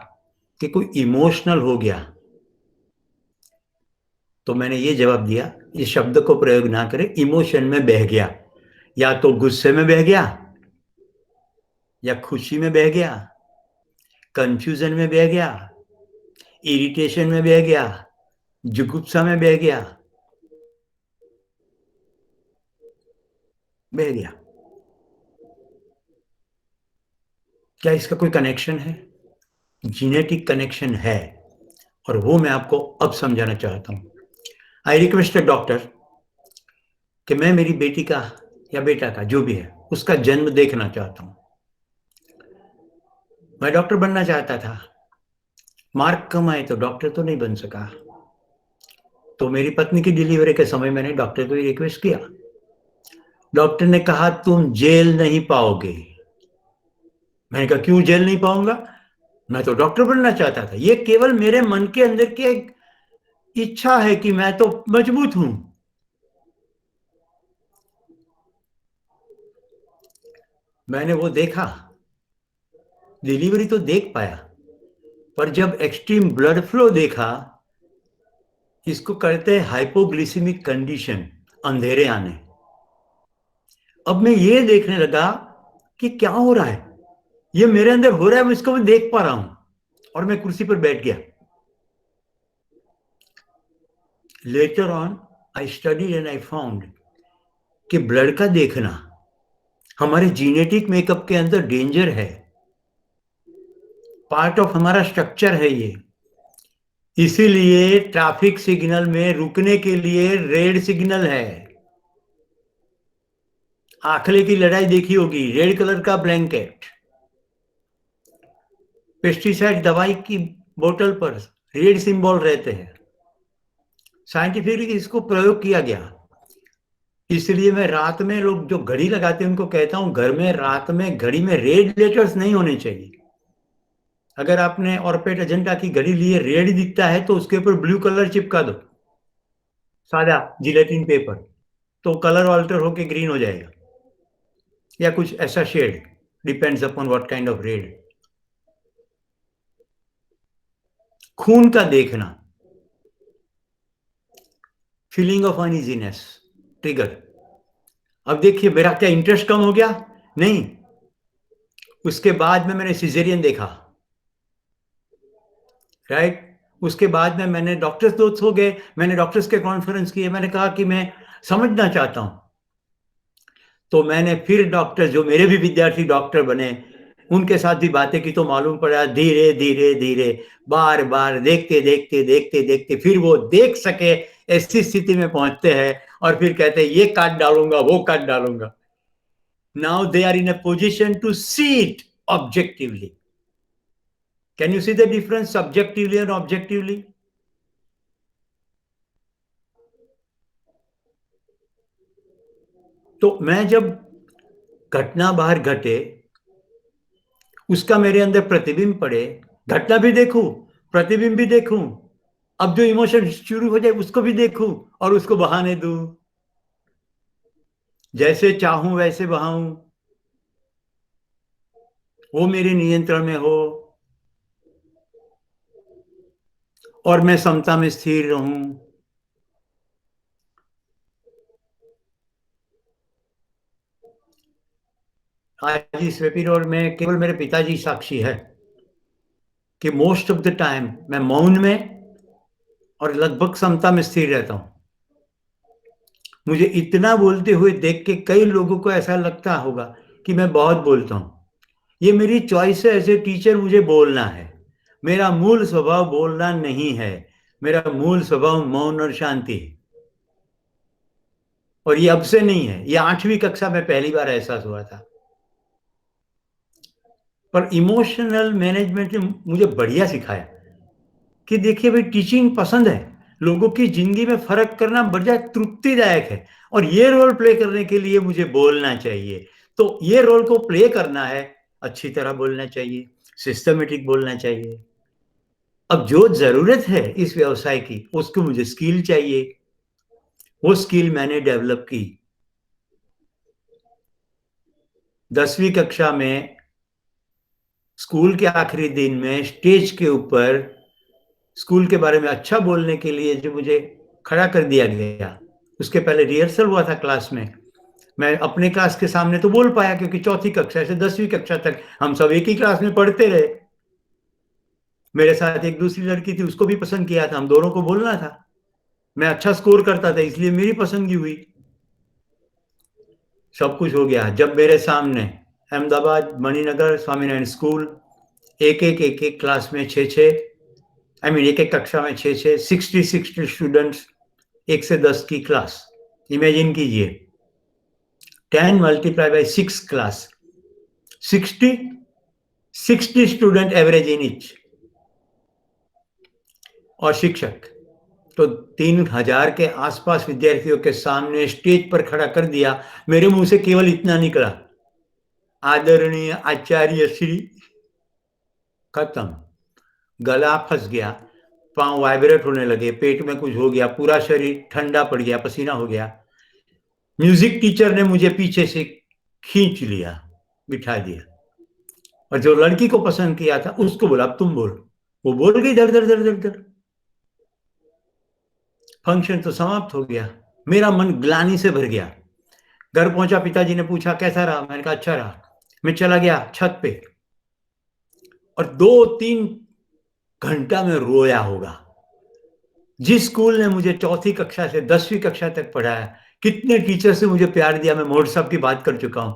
कि कोई इमोशनल हो गया, तो मैंने ये जवाब दिया, इस शब्द को प्रयोग ना करें, इमोशन में बह गया। या तो गुस्से में बह गया, या खुशी में बह गया, कंफ्यूजन में बह गया, इरिटेशन में बह गया, जुगुप्सा में बह गया, बह गया। क्या इसका कोई कनेक्शन है? जीनेटिक कनेक्शन है, और वो मैं आपको अब समझाना चाहता हूं। आई रिक्वेस्ट डॉक्टर कि मैं मेरी बेटी का या बेटा का जो भी है उसका जन्म देखना चाहता हूं। मैं डॉक्टर बनना चाहता था, मार्क कम आए तो डॉक्टर तो नहीं बन सका। तो मेरी पत्नी की डिलीवरी के समय मैंने डॉक्टर को रिक्वेस्ट किया। डॉक्टर ने कहा तुम जेल नहीं पाओगे। मैंने कहा क्यों जेल नहीं पाऊंगा? मैं तो डॉक्टर बनना चाहता था। ये केवल मेरे मन के अंदर की एक इच्छा है कि मैं तो मजबूत हूं। मैंने वो देखा, डिलीवरी तो देख पाया, पर जब एक्सट्रीम ब्लड फ्लो देखा, इसको कहते हैं हाइपोग्लिसिमिक कंडीशन, अंधेरे आने। अब मैं ये देखने लगा कि क्या हो रहा है, ये मेरे अंदर हो रहा है, मैं इसको मैं देख पा रहा हूं। और मैं कुर्सी पर बैठ गया. Later on I studied and I found कि ब्लड का देखना हमारे जीनेटिक मेकअप के अंदर डेंजर है, पार्ट ऑफ हमारा स्ट्रक्चर है ये. इसीलिए ट्रैफिक सिग्नल में रुकने के लिए रेड सिग्नल है. आखले की लड़ाई देखी होगी, रेड कलर का ब्लैंकेट. पेस्टिसाइड दवाई की बोतल पर रेड सिंबल रहते हैं. साइंटिफिकली इसको प्रयोग किया गया. इसलिए मैं रात में, लोग जो घड़ी लगाते हैं उनको कहता हूं, घर में रात में घड़ी में रेड लेटर्स नहीं होने चाहिए. अगर आपने ऑर्पेट अजंता की घड़ी ली है, रेड दिखता है तो उसके ऊपर ब्लू कलर चिपका दो, सादा जिलेटिन पेपर, तो कलर ऑल्टर होके ग्रीन हो जाएगा, या कुछ ऐसा shade, depends upon what kind of red. खून का देखना, फीलिंग ऑफ अनइजीनेस, ट्रिगर. अब देखिए मेरा क्या इंटरेस्ट कम हो गया? नहीं. उसके बाद में मैंने सिजेरियन देखा, राइट. उसके बाद में मैंने डॉक्टर्स दोस्त हो गए, मैंने डॉक्टर्स के कॉन्फ्रेंस किए, मैंने कहा कि मैं समझना चाहता हूं. तो मैंने फिर डॉक्टर, जो मेरे भी विद्यार्थी डॉक्टर बने, उनके साथ भी बातें की, तो मालूम पड़ा धीरे धीरे धीरे, बार बार देखते देखते देखते देखते फिर वो देख सके ऐसी स्थिति में पहुंचते हैं, और फिर कहते हैं ये काट डालूंगा, वो काट डालूंगा. Now they are in a position to see it objectively. Can you see the difference subjectively and objectively? तो मैं जब घटना बाहर घटे, उसका मेरे अंदर प्रतिबिंब पड़े, घटना भी देखूं, प्रतिबिंब भी देखूं, अब जो इमोशन शुरू हो जाए उसको भी देखूं और उसको बहाने दूं, जैसे चाहूं वैसे बहाऊं, वो मेरे नियंत्रण में हो, और मैं समता में स्थिर रहूं. आज इस एपिसोड में केवल मेरे पिताजी साक्षी है कि मोस्ट ऑफ द टाइम मैं मौन में और लगभग समता में स्थिर रहता हूं. मुझे इतना बोलते हुए देख के कई लोगों को ऐसा लगता होगा कि मैं बहुत बोलता हूं. ये मेरी चॉइस है, एज ए टीचर मुझे बोलना है. मेरा मूल स्वभाव बोलना नहीं है, मेरा मूल स्वभाव मौन और शांति है. और ये अब से नहीं है, ये 8वीं कक्षा में पहली बार एहसास हुआ था. पर इमोशनल मैनेजमेंट ने मुझे बढ़िया सिखाया कि देखिए भाई, टीचिंग पसंद है, लोगों की जिंदगी में फर्क करना बढ़िया तृप्तिदायक है, और ये रोल प्ले करने के लिए मुझे बोलना चाहिए. तो ये रोल को प्ले करना है, अच्छी तरह बोलना चाहिए, सिस्टमेटिक बोलना चाहिए. अब जो जरूरत है इस व्यवसाय की, उसको मुझे स्किल चाहिए. वो स्किल मैंने डेवलप की. 10वीं कक्षा में स्कूल के आखिरी दिन में स्टेज के ऊपर स्कूल के बारे में अच्छा बोलने के लिए जो मुझे खड़ा कर दिया गया, उसके पहले रिहर्सल हुआ था क्लास में. मैं अपने क्लास के सामने तो बोल पाया, क्योंकि 4वीं कक्षा से 10वीं कक्षा तक हम सब एक ही क्लास में पढ़ते रहे. मेरे साथ एक दूसरी लड़की थी, उसको भी पसंद किया था, हम दोनों को बोलना था. मैं अच्छा स्कोर करता था, इसलिए मेरी पसंदगी हुई. सब कुछ हो गया जब मेरे सामने अहमदाबाद, मणिनगर, स्वामीनारायण स्कूल, एक एक क्लास में 6-6, एक एक कक्षा में 6-6, 60 स्टूडेंट्स, 1 से 10 की क्लास. इमेजिन कीजिए, 10 multiply by 6 class, 60 student average in each, और शिक्षक. तो 3000 के आसपास विद्यार्थियों के सामने स्टेज पर खड़ा कर दिया. मेरे मुंह से केवल इतना निकला, आदरणीय आचार्य श्री. खत्म. गला फंस गया, पांव वाइब्रेट होने लगे, पेट में कुछ हो गया, पूरा शरीर ठंडा पड़ गया, पसीना हो गया. म्यूजिक टीचर ने मुझे पीछे से खींच लिया, बिठा दिया, और जो लड़की को पसंद किया था उसको बोला अब तुम बोल. वो बोल गई धर धर धर धर धर. फंक्शन तो समाप्त हो गया. मेरा मन ग्लानि से भर गया. घर पहुंचा, पिताजी ने पूछा कैसा रहा, मैंने कहा अच्छा रहा. मैं चला गया छत पे, और 2-3 घंटा में रोया होगा। जिस स्कूल ने मुझे चौथी कक्षा से 10वीं कक्षा तक पढ़ाया, कितने टीचर से मुझे प्यार दिया, मैं मोड साहब की बात कर चुका हूं।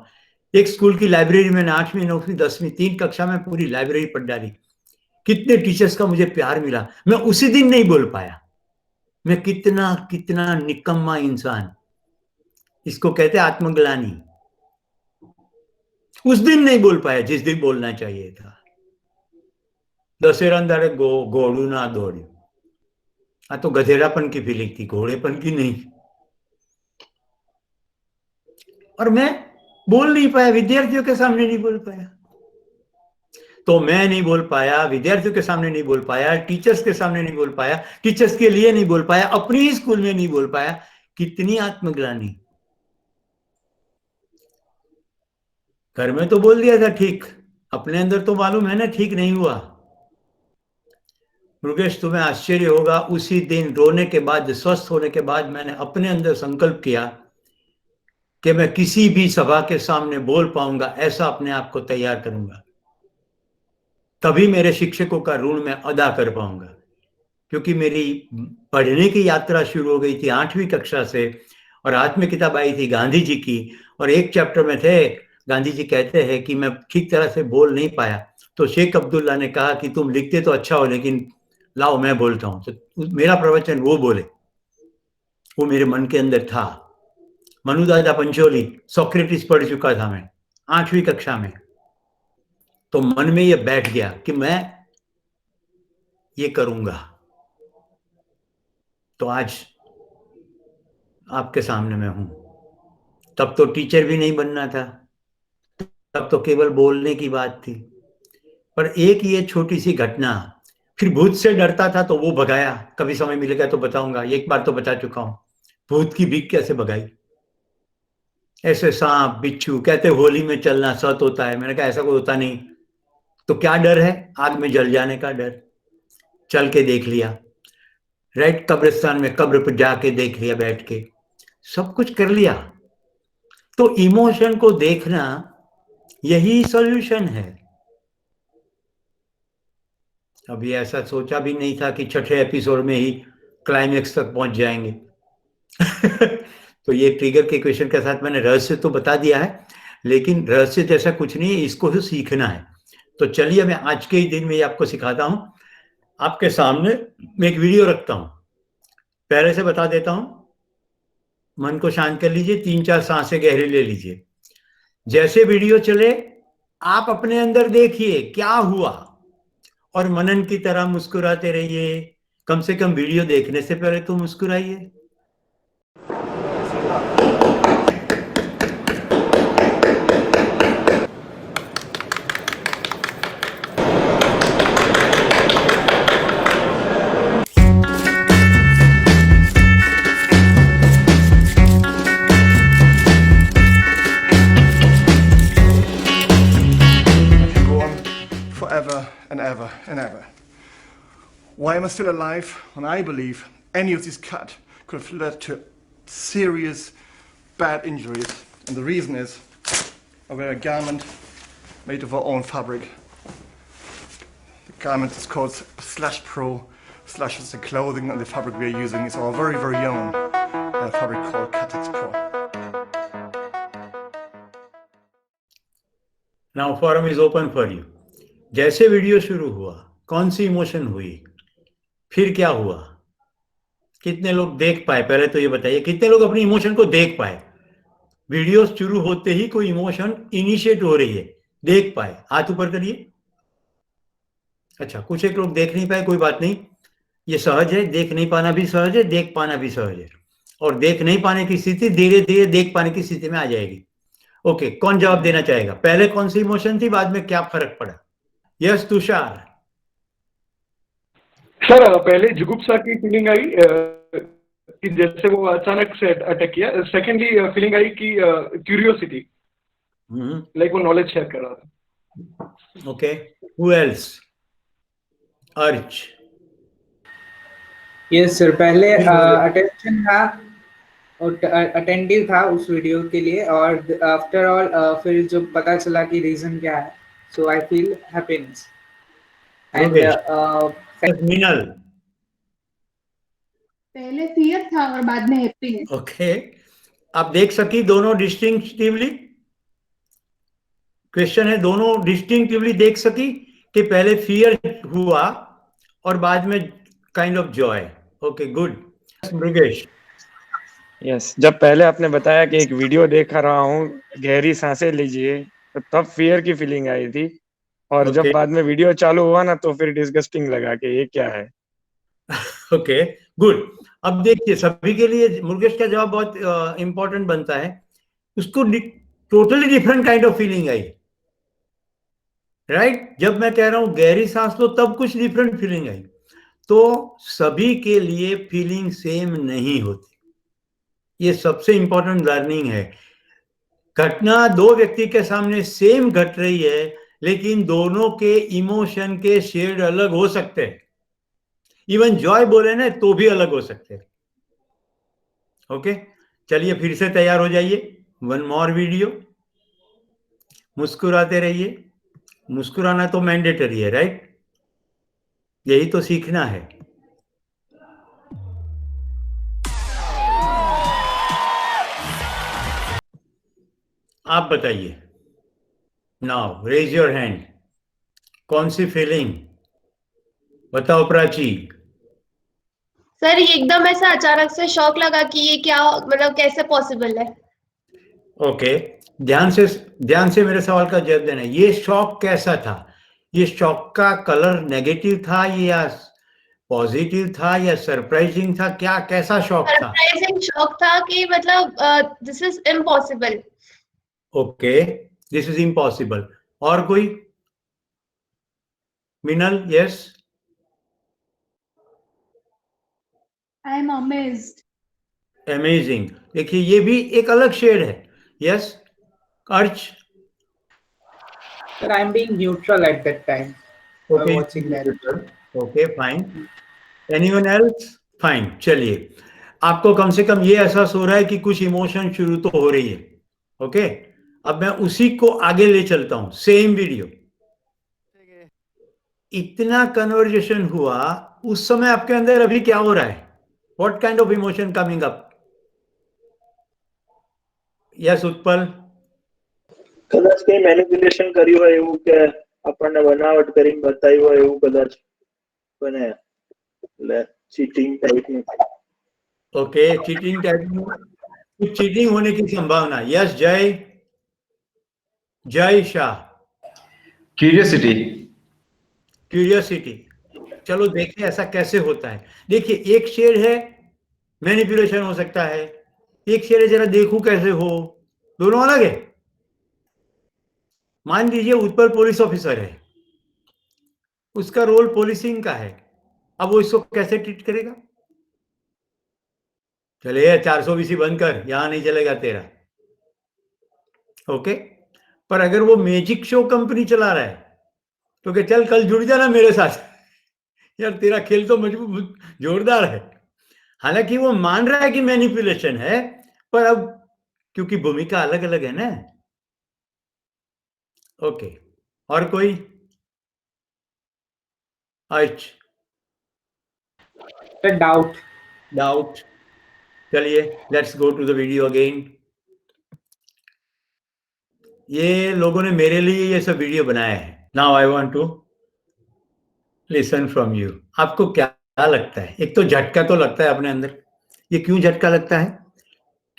एक स्कूल की लाइब्रेरी में 8वीं 9वीं 10वीं 3 कक्षा में पूरी लाइब्रेरी पढ़ डाली। कितने टीचर्स का मुझे प्यार मिला, मैं उसी दिन नहीं बोल पाया। मैं कितना कितना निकम्मा इंसान, इसको कहते हैं आत्मग्लानि। उस दिन नहीं बोल पाया जिस दिन बोलना चाहिए था। दशहरा दाड़े घोड़ू ना दौड़ू। हाँ, तो गधेरापन की फीलिंग थी, घोड़ेपन की नहीं। और मैं बोल नहीं पाया, विद्यार्थियों के सामने नहीं बोल पाया। तो मैं नहीं बोल पाया, विद्यार्थियों के सामने नहीं बोल पाया, टीचर्स के सामने नहीं बोल पाया, टीचर्स के लिए नहीं बोल पाया, अपनी ही स्कूल में नहीं बोल पाया। कितनी आत्मग्लानि। घर में तो बोल दिया था ठीक, अपने अंदर तो मालूम है ना ठीक नहीं हुआ। मुकेश, तुम्हें आश्चर्य होगा, उसी दिन रोने के बाद, स्वस्थ होने के बाद, मैंने अपने अंदर संकल्प किया कि मैं किसी भी सभा के सामने बोल पाऊंगा, ऐसा अपने आप को तैयार करूंगा। तभी मेरे शिक्षकों का ऋण मैं अदा कर पाऊंगा। क्योंकि मेरी पढ़ने की यात्रा शुरू हो गई थी 8वीं कक्षा से, और हाथ में किताब आई थी गांधी जी की, और एक चैप्टर में थे, गांधी जी कहते हैं कि मैं ठीक तरह से बोल नहीं पाया, तो शेख अब्दुल्ला ने कहा कि तुम लिखते तो अच्छा हो, लेकिन लाओ मैं बोलता हूं। तो मेरा प्रवचन वो बोले, वो मेरे मन के अंदर था। मनु दादा पंचोली, सोक्रेटिस पढ़ चुका था मैं 8वीं कक्षा में, तो मन में ये बैठ गया कि मैं ये करूंगा। तो आज आपके सामने मैं हूं। तब तो टीचर भी नहीं बनना था, तब तो केवल बोलने की बात थी। पर एक ये छोटी सी घटना, फिर भूत से डरता था तो वो भगाया, कभी समय मिलेगा तो बताऊंगा, एक बार तो बता चुका हूं। भूत की भीख कैसे भगाई। ऐसे सांप बिच्छू कहते होली में चलना सत होता है, मैंने कहा ऐसा कोई होता नहीं। तो क्या डर है, आग में जल जाने का डर। चल के देख लिया, राइट, कब्रिस्तान में कब्र पर जाके देख लिया, बैठ के सब कुछ कर लिया। तो इमोशन को देखना यही सॉल्यूशन है। अभी ऐसा सोचा भी नहीं था कि छठे एपिसोड में ही क्लाइमेक्स तक पहुंच जाएंगे। तो ये ट्रिगर के क्वेश्चन के साथ मैंने रहस्य तो बता दिया है, लेकिन रहस्य जैसा कुछ नहीं है, इसको तो सीखना है। तो चलिए मैं आज के ही दिन में आपको सिखाता हूं। आपके सामने मैं एक वीडियो रखता हूं, पहले से बता देता हूं। मन को शांत कर लीजिए, 3-4 सांसें गहरी ले लीजिए। जैसे वीडियो चले आप अपने अंदर देखिए क्या हुआ, और मनन की तरह मुस्कुराते रहिए। कम से कम वीडियो देखने से पहले तो मुस्कुराइए। Forever and ever and ever. Why am I still alive? And I believe any of these cuts could have led to serious bad injuries. And the reason is I wear a garment made of our own fabric. The garment is called Slash Pro. Slash is the clothing, and the fabric we are using is our very, very own fabric called Catex Pro. Now forum is open for you. जैसे video शुरू हुआ, कौन सी emotion हुई, फिर क्या हुआ, कितने लोग देख पाए, पहले तो ये बताइए कितने लोग अपनी इमोशन को देख पाए। वीडियो शुरू होते ही कोई इमोशन इनिशिएट हो रही है, देख पाए, हाथ ऊपर करिए। अच्छा, कुछ एक लोग देख नहीं पाए, कोई बात नहीं, ये सहज है, देख नहीं पाना भी सहज है, देख पाना भी सहज है। और देख नहीं पाने की स्थिति धीरे धीरे देख पाने की स्थिति में आ जाएगी। ओके, कौन जवाब देना चाहेगा, पहले कौन सी इमोशन थी, बाद में क्या फर्क पड़ा। यस तुषार। सर पहले जुगुप्सा की फीलिंग आई कि जैसे वो अचानक से अटैक किया। सेकेंडली फीलिंग आई कि क्यूरियोसिटी, लाइक वो नॉलेज शेयर कर रहा था। Okay, who else. अर्ज। यस सर, पहले अटेंशन था और अटेंटिव था उस वीडियो के लिए, और आफ्टर ऑल फिर जो पता चला कि रीजन क्या है, so I feel happiness. And Meenal. पहले फियर था और बाद में हैप्पीनेस। ओके, आप देख सकी दोनों डिस्टिंक्टिवली? क्वेश्चन है दोनों डिस्टिंक्टिवली देख सकी कि पहले फियर हुआ और बाद में kind of joy. Okay good. Mrugesh. Yes, जब पहले आपने बताया कि एक वीडियो देख रहा हूँ, गहरी सांसें लीजिए, तो तब फियर की फीलिंग आई थी, और Okay. जब बाद में वीडियो चालू हुआ ना तो फिर डिस्गस्टिंग लगा कि ये क्या है। Okay good. अब देखिए सभी के लिए मुर्गेश का जवाब बहुत इंपॉर्टेंट बनता है। उसको totally different kind of feeling I, right? जब मैं कह रहा हूं गहरी सांस लो तब कुछ डिफरेंट फीलिंग आई। तो सभी के लिए फीलिंग सेम नहीं होती, ये सबसे इंपॉर्टेंट लर्निंग है। घटना दो व्यक्ति के सामने सेम घट रही है, लेकिन दोनों के इमोशन के शेड अलग हो सकते हैं। इवन जॉय बोले ना तो भी अलग हो सकते हैं। ओके, चलिए फिर से तैयार हो जाइए। One more video. मुस्कुराते रहिए। मुस्कुराना तो मैंडेटरी है, राइट? यही तो सीखना है। आप बताइए, नाउ रेज योर हैंड। कौन सी फीलिंग बताओ प्राची? सर ये एकदम ऐसा अचानक से शॉक लगा कि ये क्या, मतलब कैसे पॉसिबल है। ओके, ध्यान से मेरे सवाल का जवाब देना। ये शॉक कैसा था? ये शॉक का कलर नेगेटिव था या पॉजिटिव था या सरप्राइजिंग था? क्या कैसा शॉक था? सरप्राइजिंग शॉक था कि मतलब this is impossible. Okay, this is impossible. और कोई? मिनल, yes? I am amazed. Amazing. देखिए ये भी एक अलग शेड है। Yes urge? Sir, I'm being neutral at that time. Okay, Watching that. okay, fine. Anyone else? Fine. चलिए, आपको कम से कम ये एहसास हो रहा है कि कुछ इमोशन शुरू तो हो रही है। ओके, अब मैं उसी को आगे ले चलता हूं। Same video. इतना कन्वर्जेशन हुआ, उस समय आपके अंदर अभी क्या हो रहा है? What kind of emotion coming up? Yes, Utpal? કદાચ કઈ મેનિપ્યુલેશન કર્યું હોય એવું કે આપણને બનાવટ કરીને બતાવ્યું હોય એવું કદાચ બને, એટલે ચીટિંગ ટાઈપનું। ओके, चीटिंग टाइप में कुछ चीटिंग होने की संभावना। यस जय? जय शाह? क्यूरियोसिटी। क्यूरियोसिटी। चलो देखिए ऐसा कैसे होता है। देखिए एक शेड है मैनिपुलेशन हो सकता है, एक शेड है जरा देखूं कैसे हो, दोनों अलग है। मान लीजिए उत्पल पुलिस ऑफिसर है, उसका रोल पुलिसिंग का है, अब वो इसको कैसे ट्रीट करेगा? चले 420 बंद कर, यहां नहीं चलेगा तेरा। ओके, पर अगर वो मैजिक शो कंपनी चला रहा है तो क्या चल कल जुड़ जाना मेरे साथ, यार तेरा खेल तो मजबूत जोरदार है। हालांकि वो मान रहा है कि मैनिपुलेशन है, पर अब क्योंकि भूमिका अलग अलग है ना। ओके, और कोई? The doubt. चलिए let's go to the video again. ये लोगों ने मेरे लिए ये सब वीडियो बनाया है। Now I want to listen from you. आपको क्या लगता है? एक तो झटका तो लगता है अपने अंदर। ये क्यों झटका लगता है?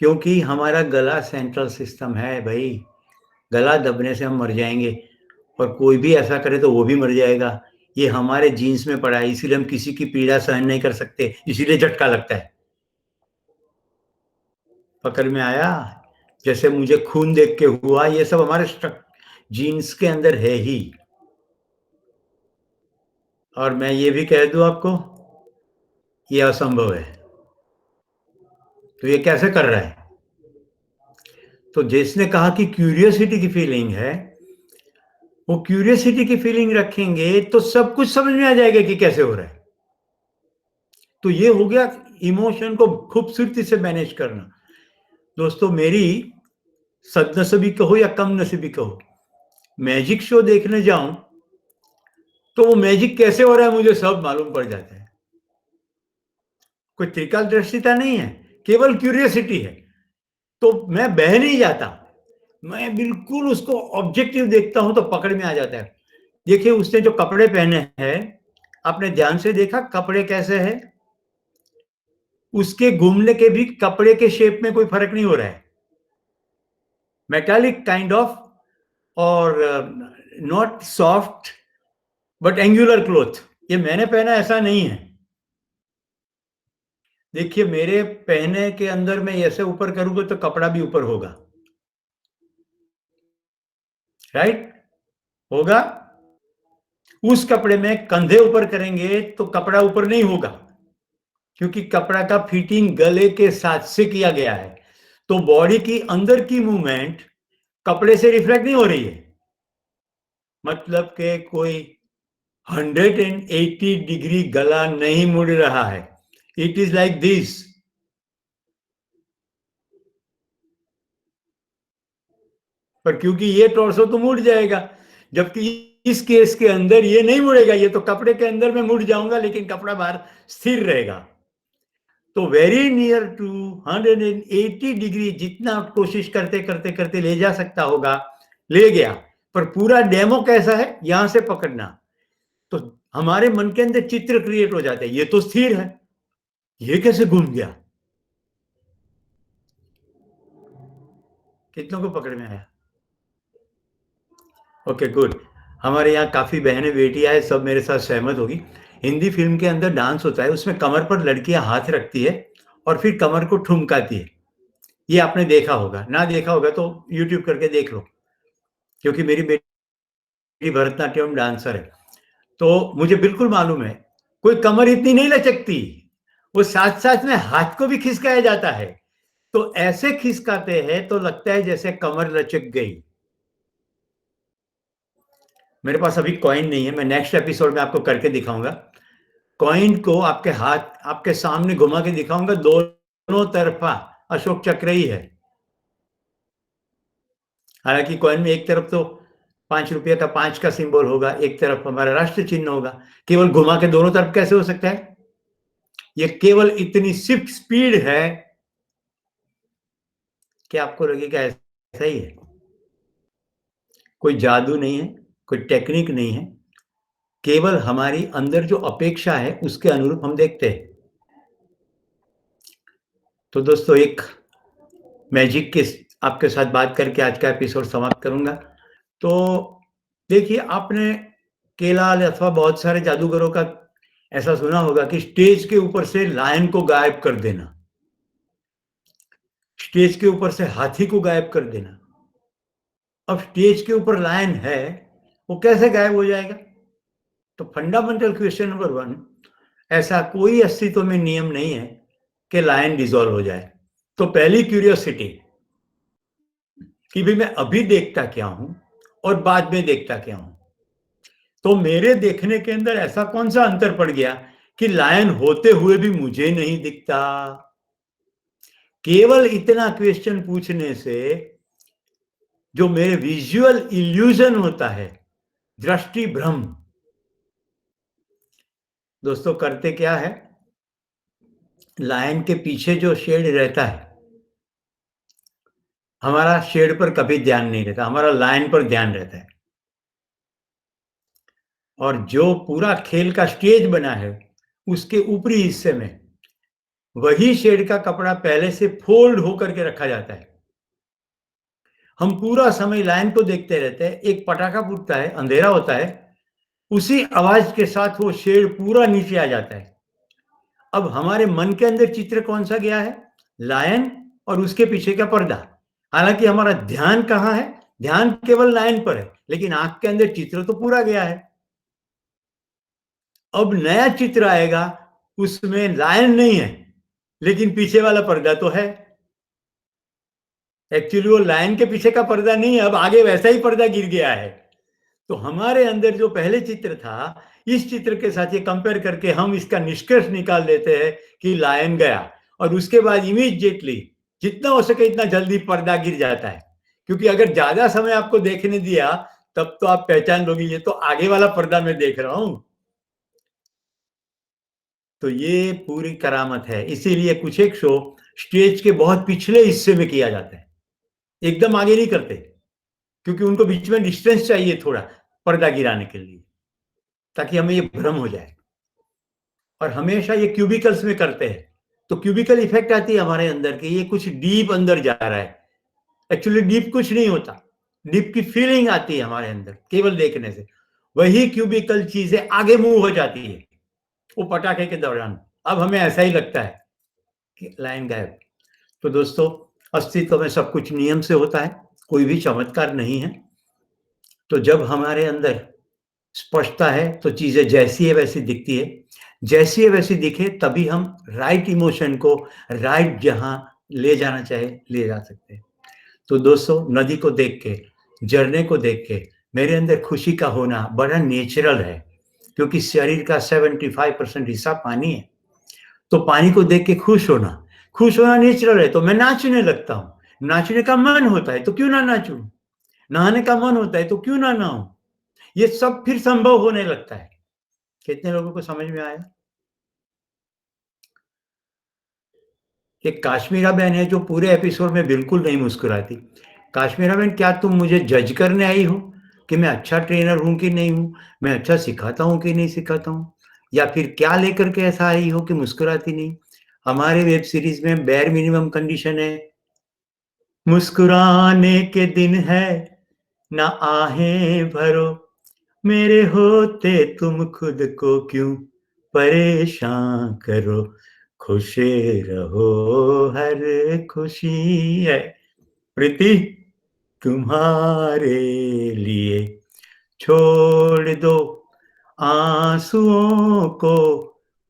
क्योंकि हमारा गला सेंट्रल सिस्टम है भाई। गला दबने से हम मर जाएंगे, और कोई भी ऐसा करे तो वो भी मर जाएगा। ये हमारे जीन्स में पड़ा है, इसीलिए हम किसी की पीड़ा सहन नहीं कर सकते, इसीलिए झटका लगता है। पकड़ में आया? जैसे मुझे खून देख के हुआ, ये सब हमारे जीन्स के अंदर है ही। और मैं ये भी कह दूं आपको, ये असंभव है। तो ये कैसे कर रहा है? तो जिसने कहा कि क्यूरियोसिटी की फीलिंग है, वो क्यूरियोसिटी की फीलिंग रखेंगे तो सब कुछ समझ में आ जाएगा कि कैसे हो रहा है। तो ये हो गया इमोशन को खूबसूरती से मैनेज करना। दोस्तों मेरी सदनसीबी कहो या कम नसीबी कहो, मैजिक शो देखने जाऊं तो वो मैजिक कैसे हो रहा है मुझे सब मालूम पड़ जाता है। कोई त्रिकाल दृष्टिता नहीं है, केवल क्यूरियोसिटी है। तो मैं बह नहीं जाता, मैं बिल्कुल उसको ऑब्जेक्टिव देखता हूं तो पकड़ में आ जाता है। देखिए उसने जो कपड़े पहने हैं, आपने ध्यान से देखा कपड़े कैसे है, उसके घूमने के भी कपड़े के शेप में कोई फर्क नहीं हो रहा है। मेटालिक काइंड ऑफ और not soft but angular cloth. ये मैंने पहना ऐसा नहीं है। देखिए मेरे पहने के अंदर मैं ऐसे ऊपर करूंगा तो कपड़ा भी ऊपर होगा, राइट? होगा। उस कपड़े में कंधे ऊपर करेंगे तो कपड़ा ऊपर नहीं होगा, क्योंकि कपड़ा का फिटिंग गले के साथ से किया गया है। तो बॉडी की अंदर की मूवमेंट कपड़े से रिफ्लेक्ट नहीं हो रही है। मतलब के कोई 180 डिग्री गला नहीं मुड़ रहा है। It is like this. पर क्योंकि ये टॉर्सो तो मुड़ जाएगा, जबकि इस केस के अंदर ये नहीं मुड़ेगा। ये तो कपड़े के अंदर में मुड़ जाऊंगा लेकिन कपड़ा बाहर स्थिर रहेगा। तो वेरी नियर टू 180 डिग्री जितना कोशिश करते करते करते ले जा सकता होगा, ले गया। पर पूरा डेमो कैसा है, यहां से पकड़ना। तो हमारे मन के अंदर चित्र क्रिएट हो जाते हैं, ये तो स्थिर है, ये कैसे घूम गया। कितनों को पकड़ में आया? Okay good. हमारे यहाँ काफी बहनें बेटियां हैं, सब मेरे साथ सहमत होगी। हिंदी फिल्म के अंदर डांस होता है, उसमें कमर पर लड़कियां हाथ रखती है और फिर कमर को ठुमकाती है। ये आपने देखा होगा, ना देखा होगा तो यूट्यूब करके देख लो, क्योंकि मेरी बेटी भरतनाट्यम डांसर है तो मुझे बिल्कुल मालूम है। कोई कमर इतनी नहीं लचकती, वो साथ साथ में हाथ को भी खिसकाया जाता है। तो ऐसे खिसकाते हैं तो लगता है जैसे कमर लचक गई। मेरे पास अभी कॉइन नहीं है, मैं नेक्स्ट एपिसोड में आपको करके दिखाऊंगा। कॉइन को आपके हाथ आपके सामने घुमा के दिखाऊंगा, दोनों तरफा अशोक चक्र ही है। हालांकि कॉइन में एक तरफ तो 5 रुपये का 5 का सिंबल होगा, एक तरफ हमारा राष्ट्र चिन्ह होगा। केवल घुमा के दोनों तरफ कैसे हो सकता है? ये केवल इतनी सिर्फ स्पीड है कि आपको लगेगा ऐसा ही है। कोई जादू नहीं है, कोई टेक्निक नहीं है, केवल हमारी अंदर जो अपेक्षा है उसके अनुरूप हम देखते हैं। तो दोस्तों एक मैजिक के आपके साथ बात करके आज का एपिसोड समाप्त करूंगा। तो देखिए आपने केलाल अथवा बहुत सारे जादूगरों का ऐसा सुना होगा कि स्टेज के ऊपर से लायन को गायब कर देना, स्टेज के ऊपर से हाथी को गायब कर देना। अब स्टेज के ऊपर लायन है, वो कैसे गायब हो जाएगा? तो फंडामेंटल क्वेश्चन नंबर 1, ऐसा कोई अस्तित्व में नियम नहीं है कि लायन डिसॉल्व हो जाए। तो पहली क्यूरियोसिटी कि भाई मैं अभी देखता क्या हूं और बाद में देखता क्या हूं। तो मेरे देखने के अंदर ऐसा कौन सा अंतर पड़ गया कि लायन होते हुए भी मुझे नहीं दिखता। केवल इतना क्वेश्चन पूछने से जो मेरे विजुअल इल्यूजन होता है, दृष्टि भ्रम, दोस्तों करते क्या है, लायन के पीछे जो शेड रहता है, हमारा शेड पर कभी ध्यान नहीं रहता, हमारा लायन पर ध्यान रहता है। और जो पूरा खेल का स्टेज बना है उसके ऊपरी हिस्से में वही शेड का कपड़ा पहले से फोल्ड होकर के रखा जाता है। हम पूरा समय लायन को देखते रहते हैं, एक पटाखा फूटता है, अंधेरा होता है, उसी आवाज के साथ वो शेड पूरा नीचे आ जाता है। अब हमारे मन के अंदर चित्र कौन सा गया है? लायन और उसके पीछे का पर्दा। हालांकि हमारा ध्यान कहाँ है? ध्यान केवल लायन पर है, लेकिन आंख के अंदर चित्र तो पूरा गया है। अब नया चित्र आएगा, उसमें लायन नहीं है लेकिन पीछे वाला पर्दा तो है। एक्चुअली वो लायन के पीछे का पर्दा नहीं है, अब आगे वैसा ही पर्दा गिर गया है। तो हमारे अंदर जो पहले चित्र था, इस चित्र के साथ ये कंपेयर करके हम इसका निष्कर्ष निकाल लेते हैं कि लायन गया, और उसके बाद इमीडिएटली जितना हो सके इतना जल्दी पर्दा गिर जाता है। क्योंकि अगर ज्यादा समय आपको देखने दिया तब तो आप पहचान लोगे, ये तो आगे वाला पर्दा मैं देख रहा हूं। तो ये पूरी करामत है। इसीलिए कुछ एक शो स्टेज के बहुत पिछले हिस्से में किया जाता है, एकदम आगे नहीं करते, क्योंकि उनको बीच में डिस्टेंस चाहिए थोड़ा पर्दा गिराने के लिए, ताकि हमें ये भ्रम हो जाए। और हमेशा ये क्यूबिकल्स में करते हैं, तो क्यूबिकल इफेक्ट आती है हमारे अंदर कि ये कुछ डीप अंदर जा रहा है। एक्चुअली डीप कुछ नहीं होता, डीप की फीलिंग आती है हमारे अंदर केवल देखने से। वही क्यूबिकल चीजें आगे मूव हो जाती है वो पटाखे के दौरान। अब हमें ऐसा ही लगता है कि लाइन गायब। तो दोस्तों, अस्तित्व में सब कुछ नियम से होता है, कोई भी चमत्कार नहीं है। तो जब हमारे अंदर स्पष्टता है तो चीजें जैसी है वैसी दिखती है, जैसी है वैसी दिखे तभी हम राइट इमोशन को राइट जहां ले जाना चाहे ले जा सकते हैं। तो दोस्तों, नदी को देख के, झरने को देख के मेरे अंदर खुशी का होना बड़ा नेचुरल है, क्योंकि शरीर का 75% हिस्सा पानी है। तो पानी को देख के खुश होना नेचुरल है। तो मैं नाचने लगता हूं, नाचने का मन होता है तो क्यों ना नाचूं, नहाने का मन होता है तो क्यों ना नहाऊं। ये सब फिर संभव होने लगता है। कितने लोगों को समझ में आया? एक काश्मीरा बहन है जो पूरे एपिसोड में बिल्कुल नहीं मुस्कुराती। काश्मीरा बहन, क्या तुम मुझे जज करने आई हो कि मैं अच्छा ट्रेनर हूं कि नहीं हूं, मैं अच्छा सिखाता हूं कि नहीं सिखाता हूं, या फिर क्या लेकर के ऐसा आई हो कि मुस्कुराती नहीं? हमारे वेब सीरीज में बेयर मिनिमम कंडीशन है, मुस्कुराने के दिन है ना आहें भरो, मेरे होते तुम खुद को क्यों परेशान करो, खुश रहो हर खुशी है प्रीति तुम्हारे लिए, छोड़ दो आंसुओं को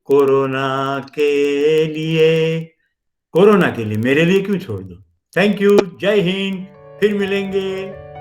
कोरोना के लिए, मेरे लिए क्यों छोड़ दो। थैंक यू, जय हिंद, फिर मिलेंगे।